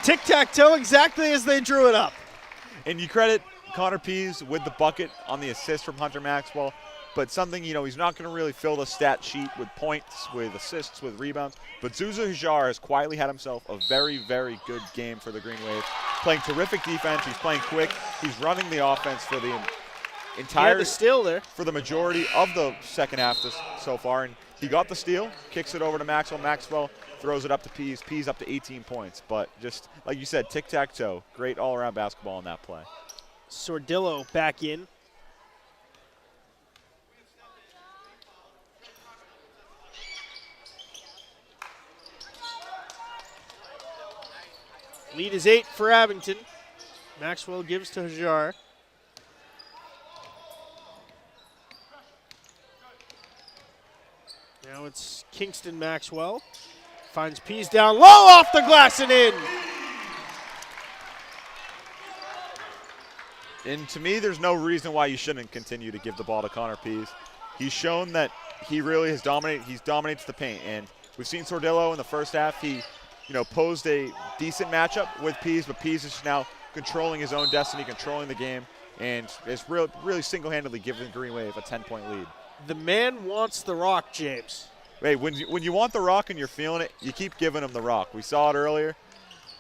Tic-tac-toe exactly as they drew it up. And you credit Connor Pease with the bucket on the assist from Hunter Maxwell, but something, he's not going to really fill the stat sheet with points, with assists, with rebounds. But Zuzu Hajar has quietly had himself a very, very good game for the Green Wave. Playing terrific defense. He's playing quick. He's running the offense for the entire, the steal there, for the majority of the second half so far. And he got the steal, kicks it over to Maxwell. Maxwell throws it up to Pease. Pease up to 18 points. But just like you said, tic-tac-toe. Great all-around basketball in that play. Sordillo back in. Lead is 8 for Abington. Maxwell gives to Hajar. Now it's Kingston Maxwell. Finds Pease down low, off the glass and in. And to me, there's no reason why you shouldn't continue to give the ball to Connor Pease. He's shown that he really has dominated. He dominates the paint, and we've seen Sordillo in the first half. He, posed a decent matchup with Pease, but Pease is now controlling his own destiny, controlling the game, and is really single-handedly giving the Green Wave a 10-point lead. The man wants the rock, James. Hey, when you want the rock and you're feeling it, you keep giving him the rock. We saw it earlier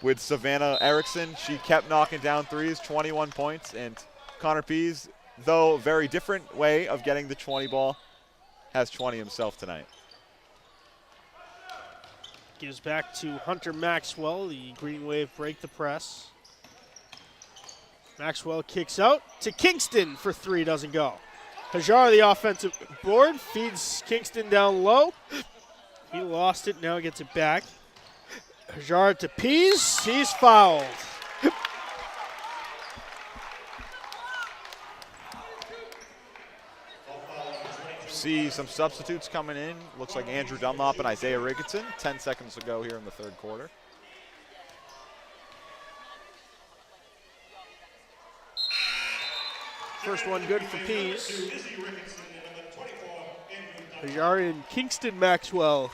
with Savannah Erickson. She kept knocking down threes, 21 points, and Connor Pease, though very different way of getting the 20 ball, has 20 himself tonight. Gives back to Hunter Maxwell. The Green Wave break the press. Maxwell kicks out to Kingston for three, doesn't go. Hajar, the offensive board, feeds Kingston down low. He lost it, now gets it back. Hajar to Pease, he's fouled. See some substitutes coming in. Looks like Andrew Dunlop and Isaiah Ricketson. 10 seconds to go here in the third quarter. First one good for Pease. Hajar and Kingston Maxwell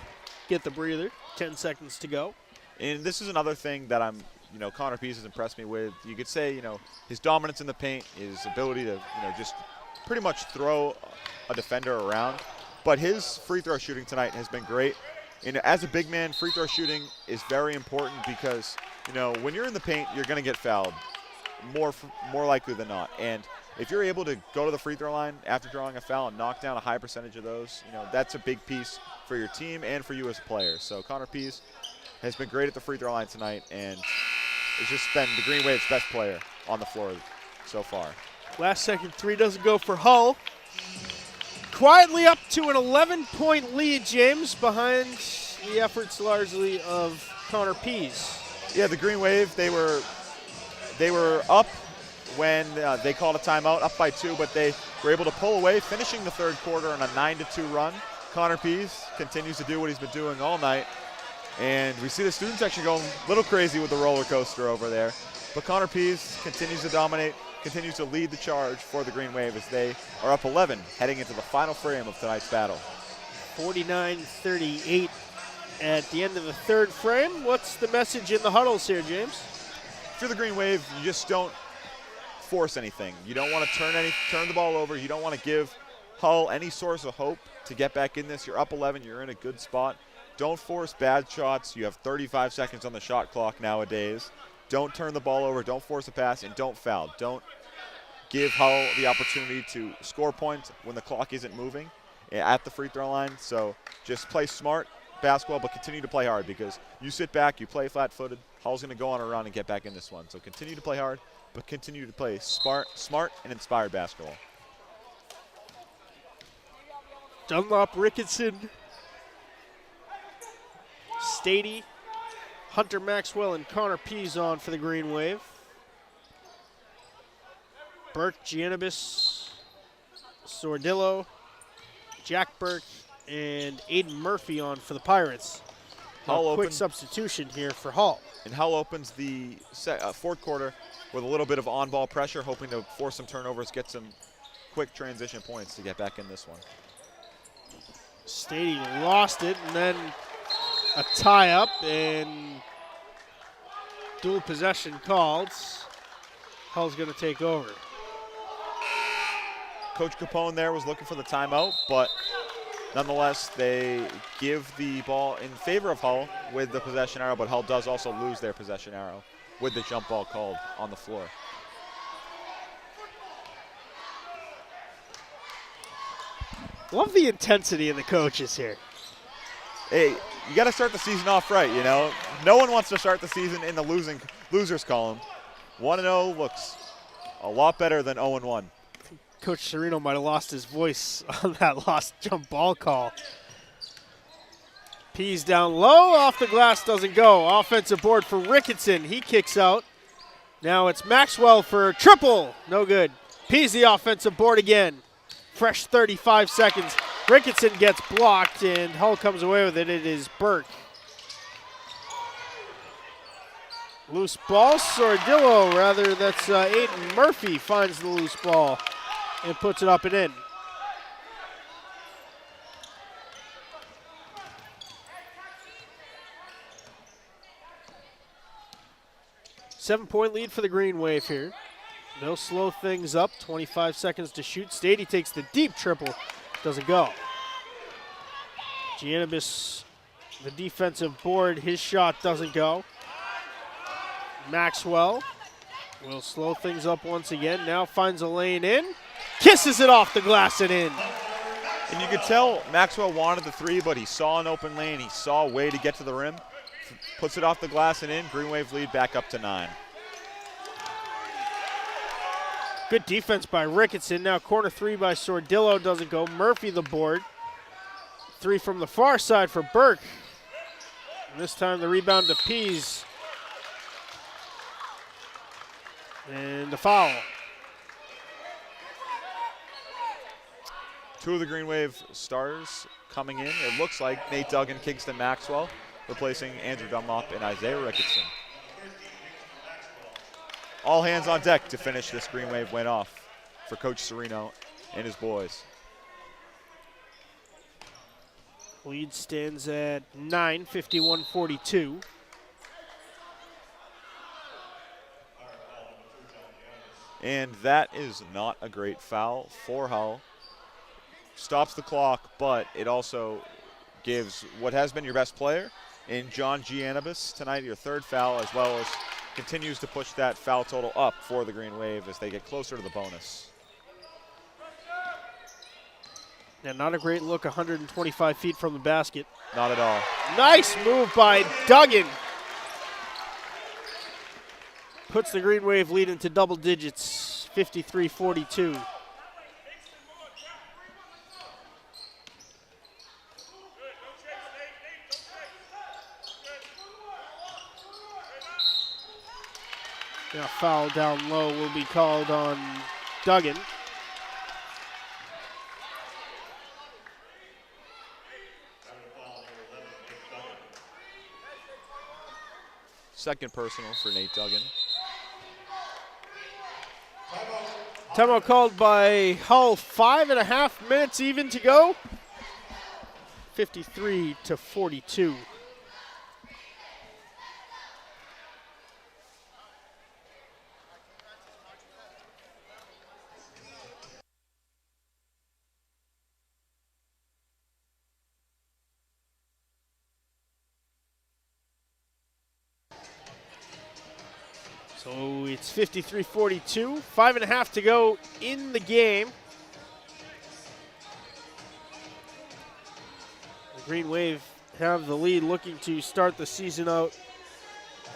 get the breather. 10 seconds to go. And this is another thing that Connor Pease has impressed me with. You could say, his dominance in the paint, his ability to, just pretty much throw a defender around. But his free throw shooting tonight has been great. And as a big man, free throw shooting is very important because, when you're in the paint, you're going to get fouled more likely than not. And if you're able to go to the free throw line after drawing a foul and knock down a high percentage of those, that's a big piece for your team and for you as a player. So Connor Pease has been great at the free throw line tonight and has just been the Green Wave's best player on the floor so far. Last second three doesn't go for Hull. Quietly up to an 11-point lead, James, behind the efforts largely of Connor Pease. Yeah, the Green Wave, they were up when they called a timeout, up by 2, but they were able to pull away, finishing the third quarter on a 9-2 run. Connor Pease continues to do what he's been doing all night, and we see the student section going a little crazy with the roller coaster over there. But Connor Pease continues to dominate, continues to lead the charge for the Green Wave as they are up 11, heading into the final frame of tonight's battle. 49-38 at the end of the third frame. What's the message in the huddles here, James? If you're the Green Wave, you just don't force anything. You don't want to turn the ball over. You don't want to give Hull any source of hope to get back in this. You're up 11. You're in a good spot. Don't force bad shots. You have 35 seconds on the shot clock nowadays. Don't turn the ball over. Don't force a pass, and don't foul. Don't give Hull the opportunity to score points when the clock isn't moving at the free throw line. So just play smart basketball, but continue to play hard because you sit back, you play flat-footed. Hull's going to go on a run and get back in this one. So continue to play hard, but continue to play smart and inspired basketball. Dunlop, Ricketson, Stady, Hunter Maxwell, and Connor Pease on for the Green Wave. Burke, Giannabis, Sordillo, Jack Burke, and Aiden Murphy on for the Pirates. Hull quick substitution here for Hull. And Hull opens the fourth quarter with a little bit of on-ball pressure, hoping to force some turnovers, get some quick transition points to get back in this one. Stady lost it, and then a tie-up, and dual possession called. Hull's going to take over. Coach Capone there was looking for the timeout, but nonetheless, they give the ball in favor of Hull with the possession arrow, but Hull does also lose their possession arrow with the jump ball called on the floor. Love the intensity in the coaches here. Hey, you got to start the season off right, you know. No one wants to start the season in the losers column. 1-0 looks a lot better than 0-1. Coach Serino might have lost his voice on that lost jump ball call. Pease down low, off the glass, doesn't go. Offensive board for Ricketson. He kicks out. Now it's Maxwell for a triple. No good. Pease the offensive board again. Fresh 35 seconds. Ricketson gets blocked, and Hull comes away with it. It is Burke. Loose ball, Sordillo, rather, that's Aiden Murphy finds the loose ball and puts it up and in. Seven-point lead for the Green Wave here. They'll slow things up, 25 seconds to shoot. Stady takes the deep triple, doesn't go. Giannabis, the defensive board, his shot doesn't go. Maxwell will slow things up once again. Now finds a lane in. Kisses it off the glass and in. And you could tell Maxwell wanted the three, but he saw an open lane. He saw a way to get to the rim. Puts it off the glass and in. Green Wave lead back up to 9. Good defense by Ricketson. Now corner three by Sordillo doesn't go. Murphy the board. Three from the far side for Burke. And this time the rebound to Pease. And the foul. Two of the Green Wave starters coming in. It looks like Nate Duggan, Kingston Maxwell, replacing Andrew Dunlop and Isaiah Ricketson. All hands on deck to finish this Green Wave win off for Coach Serino and his boys. Lead stands at 9, 51-42. And that is not a great foul for Hull. Stops the clock, but it also gives what has been your best player in John Giannabis tonight your third foul, as well as continues to push that foul total up for the Green Wave as they get closer to the bonus. Yeah, not a great look, 125 feet from the basket. Not at all. Nice move by Duggan. Puts the Green Wave lead into double digits, 53-42. Now foul down low will be called on Duggan. Second personal for Nate Duggan. Timeout called by Hull, 5.5 minutes even to go. 53-42. So it's 53-42, 5.5 to go in the game. The Green Wave have the lead, looking to start the season out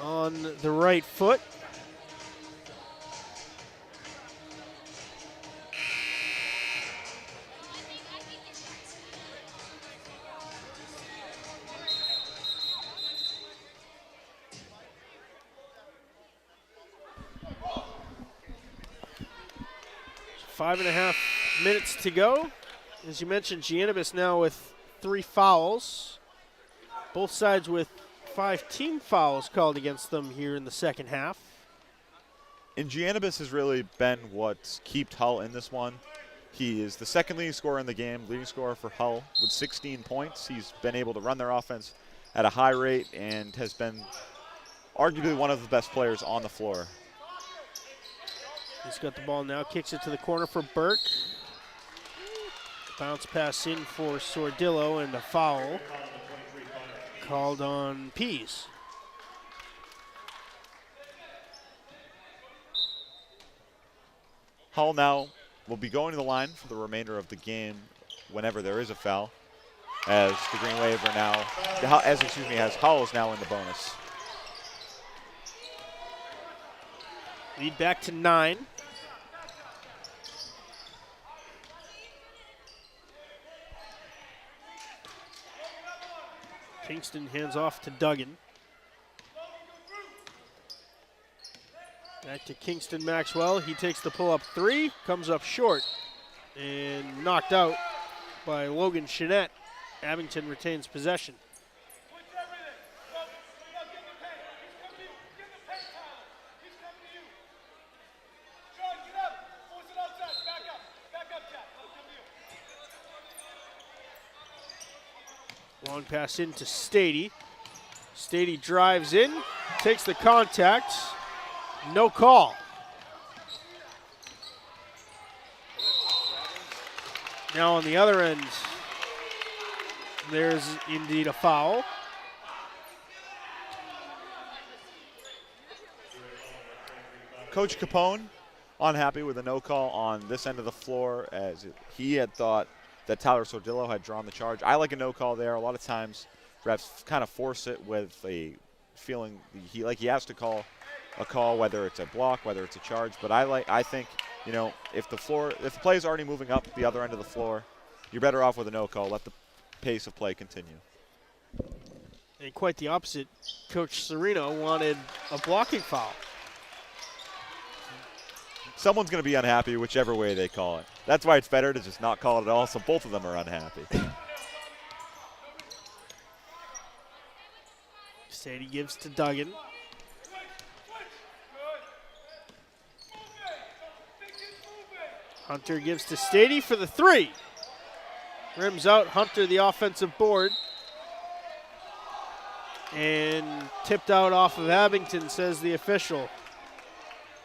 on the right foot. Five and a half minutes to go. As you mentioned, Giannabis now with 3 fouls. Both sides with 5 team fouls called against them here in the second half. And Giannabis has really been what's kept Hull in this one. He is the second leading scorer in the game, leading scorer for Hull with 16 points. He's been able to run their offense at a high rate and has been arguably one of the best players on the floor. He's got the ball now, kicks it to the corner for Burke. Bounce pass in for Sordillo, and a foul called on Pease. Hull now will be going to the line for the remainder of the game whenever there is a foul, as the Green Wave are now, as Hull is now in the bonus. Lead back to 9. Kingston hands off to Duggan. Back to Kingston Maxwell. He takes the pull-up 3, comes up short, and knocked out by Logan Chenette. Abington retains possession. Long pass into Stady. Stady drives in, takes the contact. No call. Now on the other end, there's indeed a foul. Coach Capone unhappy with a no call on this end of the floor, as he had thought that Tyler Sordillo had drawn the charge. I like a no call there. A lot of times refs kind of force it with a feeling he has to call a call, whether it's a block, whether it's a charge. But I think, you know, if the play is already moving up the other end of the floor, you're better off with a no call. Let the pace of play continue. And quite the opposite. Coach Serino wanted a blocking foul. Someone's going to be unhappy whichever way they call it. That's why it's better to just not call it at all, so both of them are unhappy. Sadie gives to Duggan. Hunter gives to Stady for the three. Rims out, Hunter the offensive board. And tipped out off of Abington, says the official.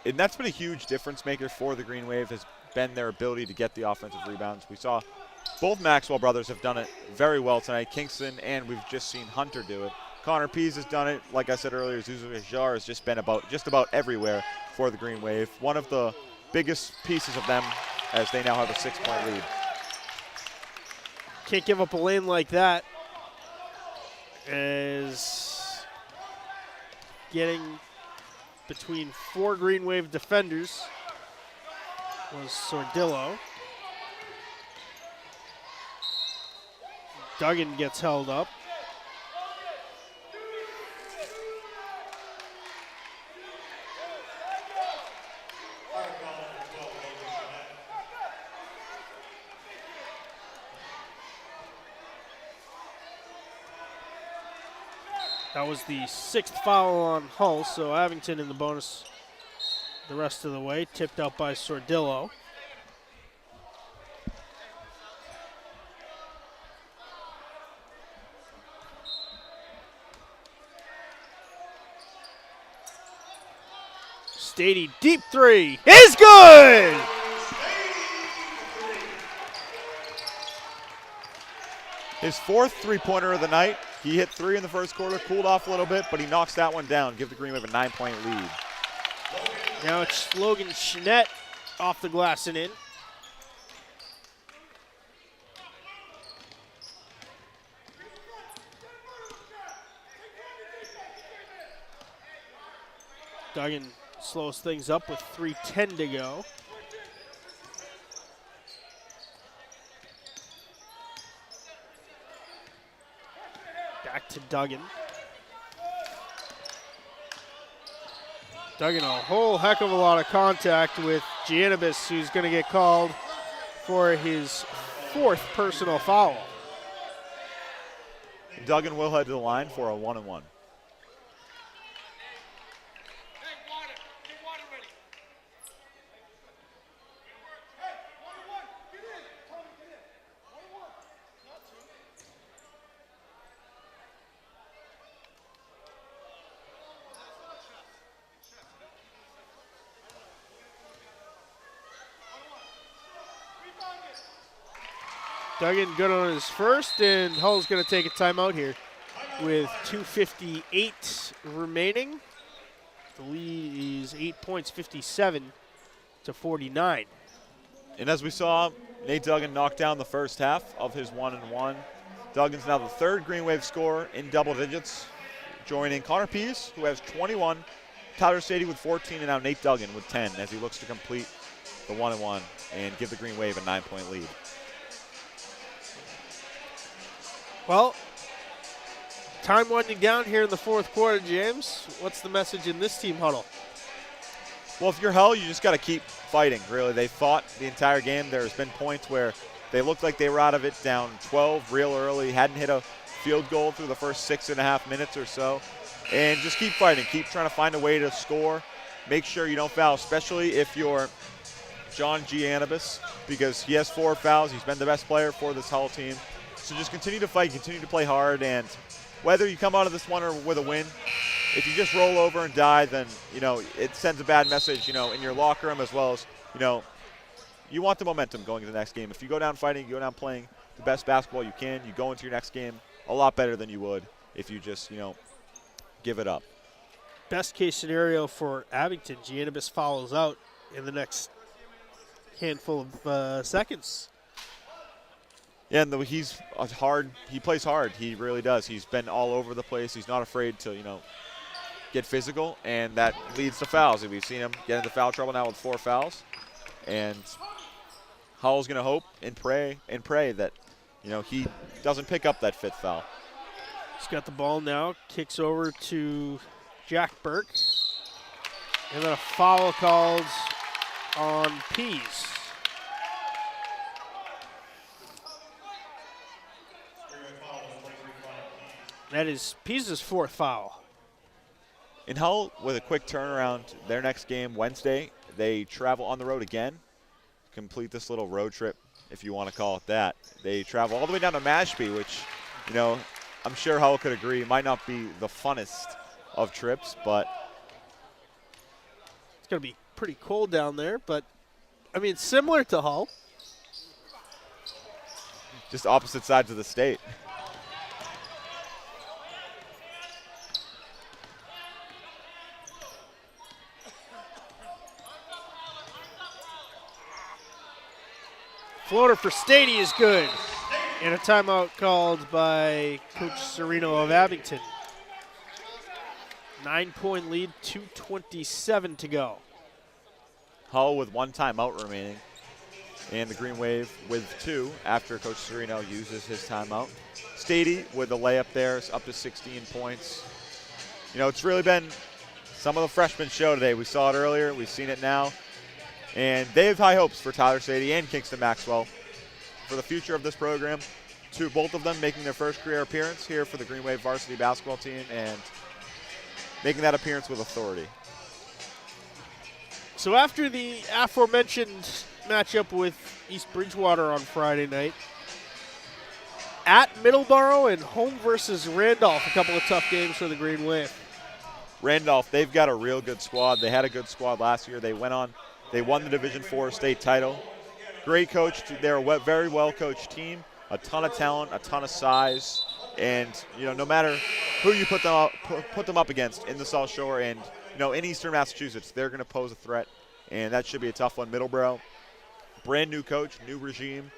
And that's been a huge difference maker for the Green Wave, has been their ability to get the offensive rebounds. We saw both Maxwell brothers have done it very well tonight. Kingston, and we've just seen Hunter do it. Connor Pease has done it. Like I said earlier, Zuzu Hajar has just been just about everywhere for the Green Wave. One of the biggest pieces of them, as they now have a 6-point lead. Can't give up a lane like that, as getting between 4 Green Wave defenders was Sordillo. Duggan gets held up. That was the 6th foul on Hull, so Abington in the bonus the rest of the way. Tipped out by Sordillo. Stady deep three is good! His 4th three-pointer of the night. He hit 3 in the first quarter, cooled off a little bit, but he knocks that one down, give the Green Wave a 9-point lead. Now it's Logan Chenette off the glass and in. Duggan slows things up with 3:10 to go. Back to Duggan. Duggan a whole heck of a lot of contact with Gianibus, who's going to get called for his 4th personal foul. Duggan will head to the line for a 1-and-1. Duggan good on his first, and Hull's going to take a timeout here with 2:58 remaining. The lead is 8 points, 57-49. And as we saw, Nate Duggan knocked down the first half of his 1-and-1. Duggan's now the 3rd Green Wave scorer in double digits, joining Connor Pease, who has 21, Tyler Sadie with 14, and now Nate Duggan with 10 as he looks to complete the 1-and-1 and give the Green Wave a 9-point lead. Well, time winding down here in the 4th quarter, James. What's the message in this team huddle? Well, if you're Hull, you just got to keep fighting, really. They fought the entire game. There's been points where They looked like they were out of it down 12 real early, hadn't hit a field goal through the first 6.5 minutes or so. And just keep fighting, keep trying to find a way to score. Make sure you don't foul, especially if you're John Giannabis, because he has 4 fouls. He's been the best player for this Hull team. So just continue to fight, continue to play hard, and whether you come out of this one or with a win, if you just roll over and die, then, it sends a bad message, in your locker room, as well as, you want the momentum going into the next game. If you go down fighting, you go down playing the best basketball you can, you go into your next game a lot better than you would if you just, give it up. Best case scenario for Abington, Giannabis fouls out in the next handful of seconds. Yeah, and he's hard. He plays hard. He really does. He's been all over the place. He's not afraid to, get physical, and that leads to fouls. We've seen him get into foul trouble now with 4 fouls. And Hull's going to hope and pray that, he doesn't pick up that 5th foul. He's got the ball now, kicks over to Jack Burke. And then a foul called on Pease. That is Pease's 4th foul. In Hull, with a quick turnaround, their next game Wednesday, they travel on the road again, complete this little road trip, if you want to call it that. They travel all the way down to Mashpee, which, I'm sure Hull could agree might not be the funnest of trips, but it's going to be pretty cold down there, but, similar to Hull. Just opposite sides of the state. Floater for Stady is good. And a timeout called by Coach Serino of Abington. 9-point lead, 2:27 to go. Hull with 1 timeout remaining. And the Green Wave with 2 after Coach Serino uses his timeout. Stady with the layup there is up to 16 points. It's really been some of the freshmen show today. We saw it earlier. We've seen it now. And they have high hopes for Tyler Stady and Kingston Maxwell for the future of this program. Both of them making their first career appearance here for the Green Wave varsity basketball team and making that appearance with authority. So after the aforementioned matchup with East Bridgewater on Friday night, at Middleborough and home versus Randolph, a couple of tough games for the Green Wave. Randolph, they've got a real good squad. They had a good squad last year. They won the Division IV state title. Great coach. They're a very well-coached team. A ton of talent, a ton of size. And, no matter who you put them up against in the South Shore and, in Eastern Massachusetts, they're going to pose a threat. And that should be a tough one. Middleborough, brand new coach, new regime,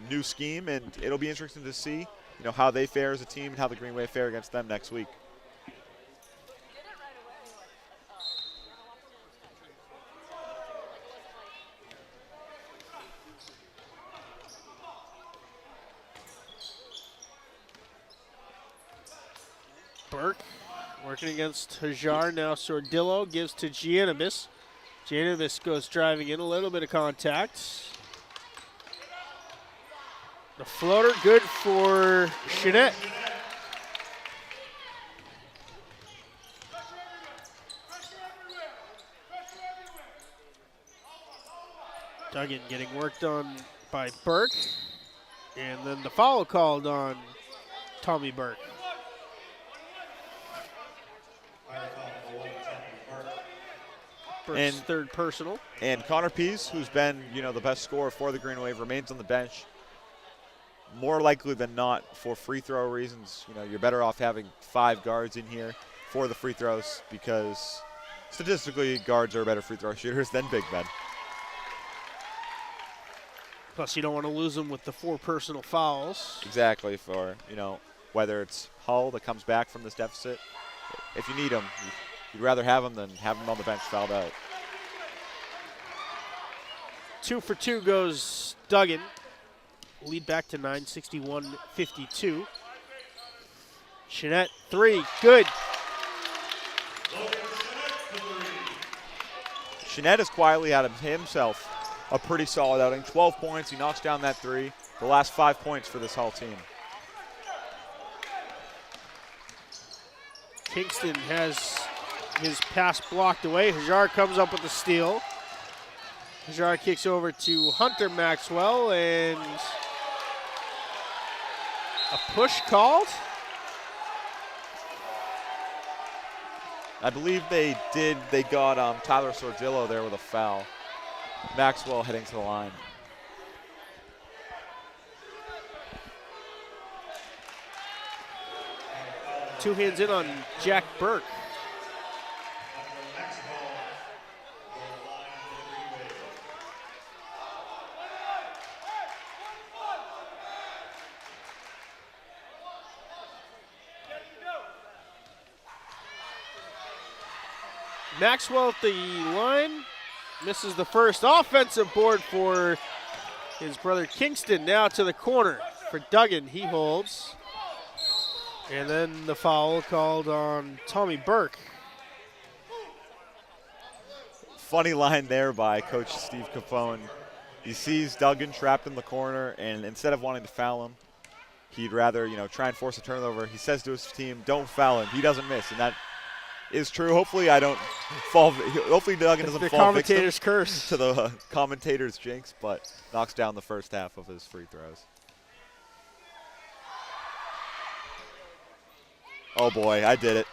new scheme. And it'll be interesting to see, how they fare as a team and how the Green Wave fare against them next week. Burke working against Hajar. Now Sordillo gives to Giannabis. Giannabis goes driving in, a little bit of contact. The floater good for Chenette. Duggan getting worked on by Burke. And then the foul called on Tommy Burke. Burke's third personal. And Connor Pease, who's been, the best scorer for the Green Wave, remains on the bench. More likely than not, for free throw reasons, you're better off having 5 guards in here for the free throws because statistically, guards are better free throw shooters than big men. Plus, you don't want to lose them with the 4 personal fouls. Exactly, for, whether it's Hull that comes back from this deficit. If you need them, you'd rather have them than have them on the bench fouled out. 2 for 2 goes Duggan. Lead back to 9, 61-52. Chenette, 3, good. Chenette has quietly had himself a pretty solid outing. 12 points. He knocks down that three. The last 5 points for this Hull team. Kingston has his pass blocked away. Hajar comes up with the steal. Hajar kicks over to Hunter Maxwell, and a push called. I believe they did. They got Tyler Sordillo there with a foul. Maxwell heading to the line. Two hands in on Jack Burke. Maxwell at the line, misses the first offensive board for his brother Kingston. Now to the corner for Duggan. He holds. And then the foul called on Tommy Burke. Funny line there by Coach Steve Capone. He sees Duggan trapped in the corner, and instead of wanting to foul him, he'd rather, try and force a turnover. He says to his team, "Don't foul him." He doesn't miss, and that is true. Hopefully I don't fall. Hopefully Duggan doesn't fall commentator's curse to the commentator's jinx, but knocks down the first half of his free throws. Oh boy, I did it.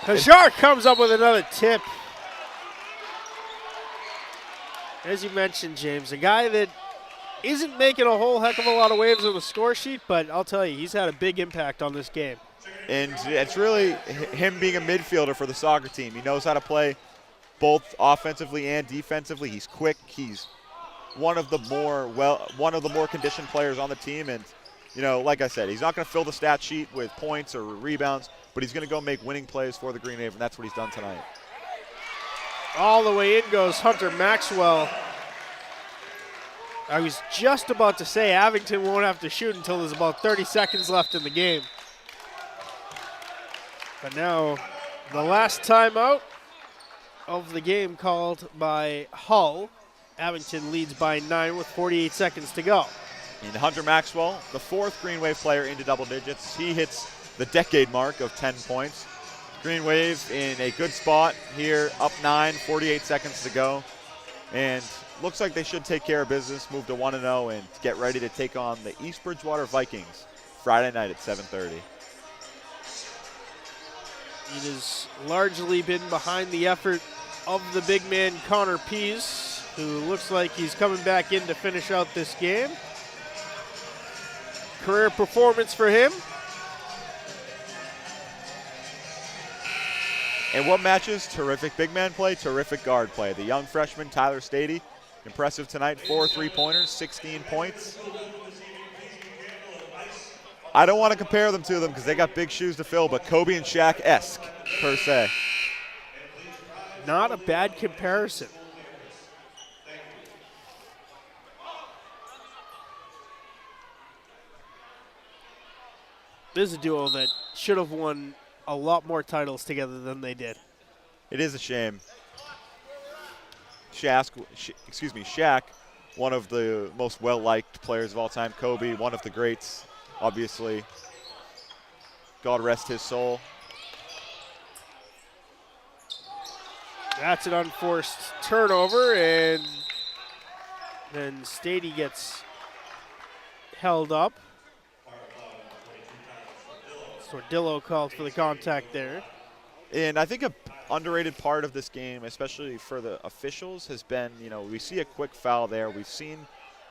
Hajar comes up with another tip. As you mentioned, James, a guy that isn't making a whole heck of a lot of waves on the score sheet, but I'll tell you, he's had a big impact on this game. And it's really him being a midfielder for the soccer team. He knows how to play both offensively and defensively. He's quick. He's one of the more conditioned players on the team. And like I said, he's not going to fill the stat sheet with points or rebounds, but he's going to go make winning plays for the Green Wave, and that's what he's done tonight. All the way in goes Hunter Maxwell. I was just about to say Abington won't have to shoot until there's about 30 seconds left in the game. But now the last timeout of the game called by Hull. Abington leads by 9 with 48 seconds to go. And Hunter Maxwell, the fourth Green Wave player into double digits. He hits the decade mark of 10 points. Green Wave in a good spot here, up 9, 48 seconds to go. And looks like they should take care of business, move to 1-0, and get ready to take on the East Bridgewater Vikings Friday night at 7:30. It has largely been behind the effort of the big man Connor Pease, who looks like he's coming back in to finish out this game. Career performance for him. And what matches? Terrific big man play, terrific guard play. The young freshman, Tyler Stady, impressive tonight. 4 3-pointers, 16 points. I don't want to compare them to them because they got big shoes to fill, but Kobe and Shaq-esque, per se. Not a bad comparison. This is a duo that should have won a lot more titles together than they did. It is a shame. Shaq, one of the most well-liked players of all time. Kobe, one of the greats, obviously. God rest his soul. That's an unforced turnover, and then Stady gets held up. Sordillo called for the contact there. And I think an underrated part of this game, especially for the officials, has been, we see a quick foul there. We've seen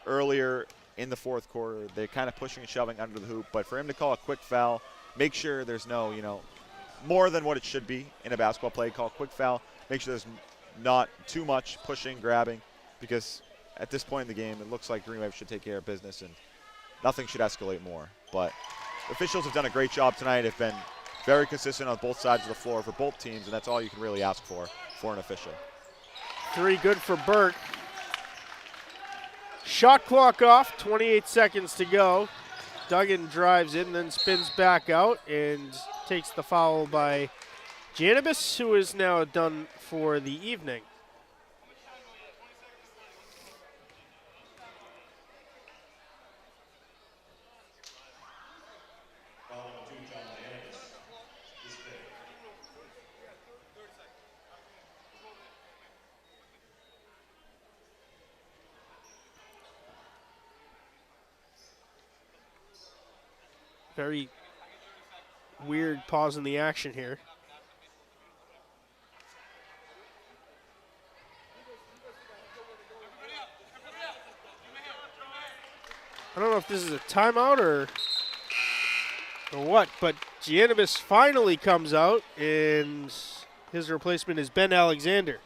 earlier in the fourth quarter, they're kind of pushing and shoving under the hoop. But for him to call a quick foul, make sure there's no, more than what it should be in a basketball play, call a quick foul, make sure there's not too much pushing, grabbing, because at this point in the game, it looks like Green Wave should take care of business and nothing should escalate more. But officials have done a great job tonight. They've been very consistent on both sides of the floor for both teams, and that's all you can really ask for an official. 3 good for Burke. Shot clock off, 28 seconds to go. Duggan drives in, then spins back out and takes the foul by Janibus, who is now done for the evening. Very weird pause in the action here. I don't know if this is a timeout or what, but Giannibus finally comes out, and his replacement is Ben Alexander.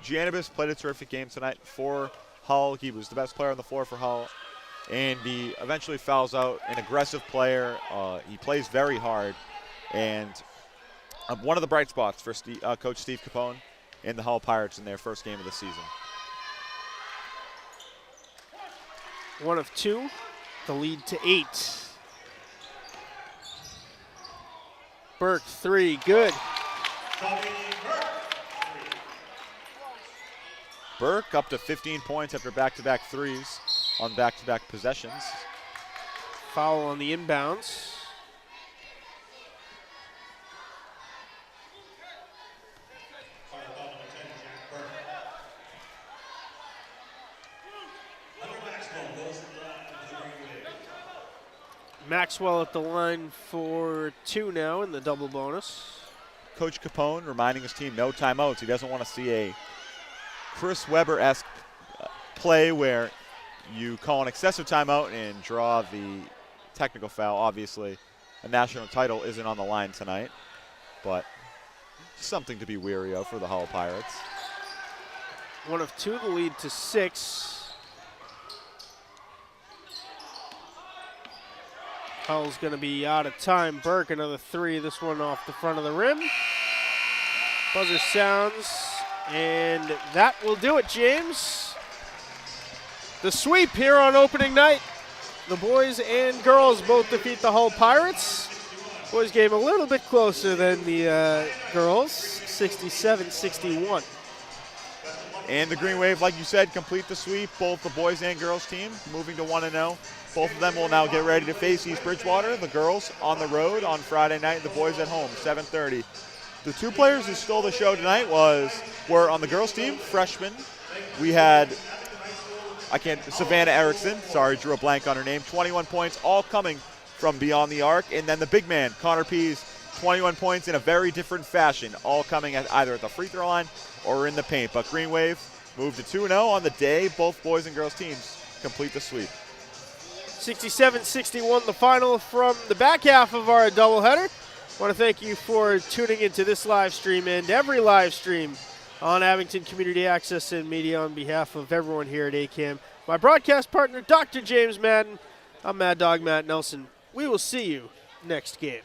Giannibus played a terrific game tonight for Hull. He was the best player on the floor for Hull, and he eventually fouls out. An aggressive player. He plays very hard, and one of the bright spots for Coach Steve Capone and the Hull Pirates in their first game of the season. 1 of 2, the lead to 8. Burke, 3, good. Burke up to 15 points after back-to-back threes on back-to-back possessions. Foul on the inbounds. Maxwell at the line for 2 now in the double bonus. Coach Capone reminding his team no timeouts. He doesn't want to see a Chris Webber-esque play where you call an excessive timeout and draw the technical foul. Obviously, a national title isn't on the line tonight, but something to be wary of for the Hull Pirates. 1 of 2, the lead to 6. Hull's going to be out of time. Burke, another 3. This one off the front of the rim. Buzzer sounds, and that will do it, James. The sweep here on opening night. The boys and girls both defeat the Hull Pirates. Boys game a little bit closer than the girls, 67-61. And the Green Wave, like you said, complete the sweep. Both the boys and girls team moving to 1-0. Both of them will now get ready to face East Bridgewater. The girls on the road on Friday night, the boys at home, 7:30. The 2 players who stole the show tonight were on the girls team, freshmen. We had Savannah Erickson, drew a blank on her name, 21 points, all coming from beyond the arc. And then the big man, Connor Pease, 21 points in a very different fashion, all coming either at the free throw line or in the paint. But Green Wave moved to 2-0 on the day. Both boys and girls teams complete the sweep. 67-61 the final from the back half of our doubleheader. I want to thank you for tuning into this live stream and every live stream on Abington Community Access and Media on behalf of everyone here at ACAM. My broadcast partner, Dr. James Madden. I'm Mad Dog Matt Nelson. We will see you next game.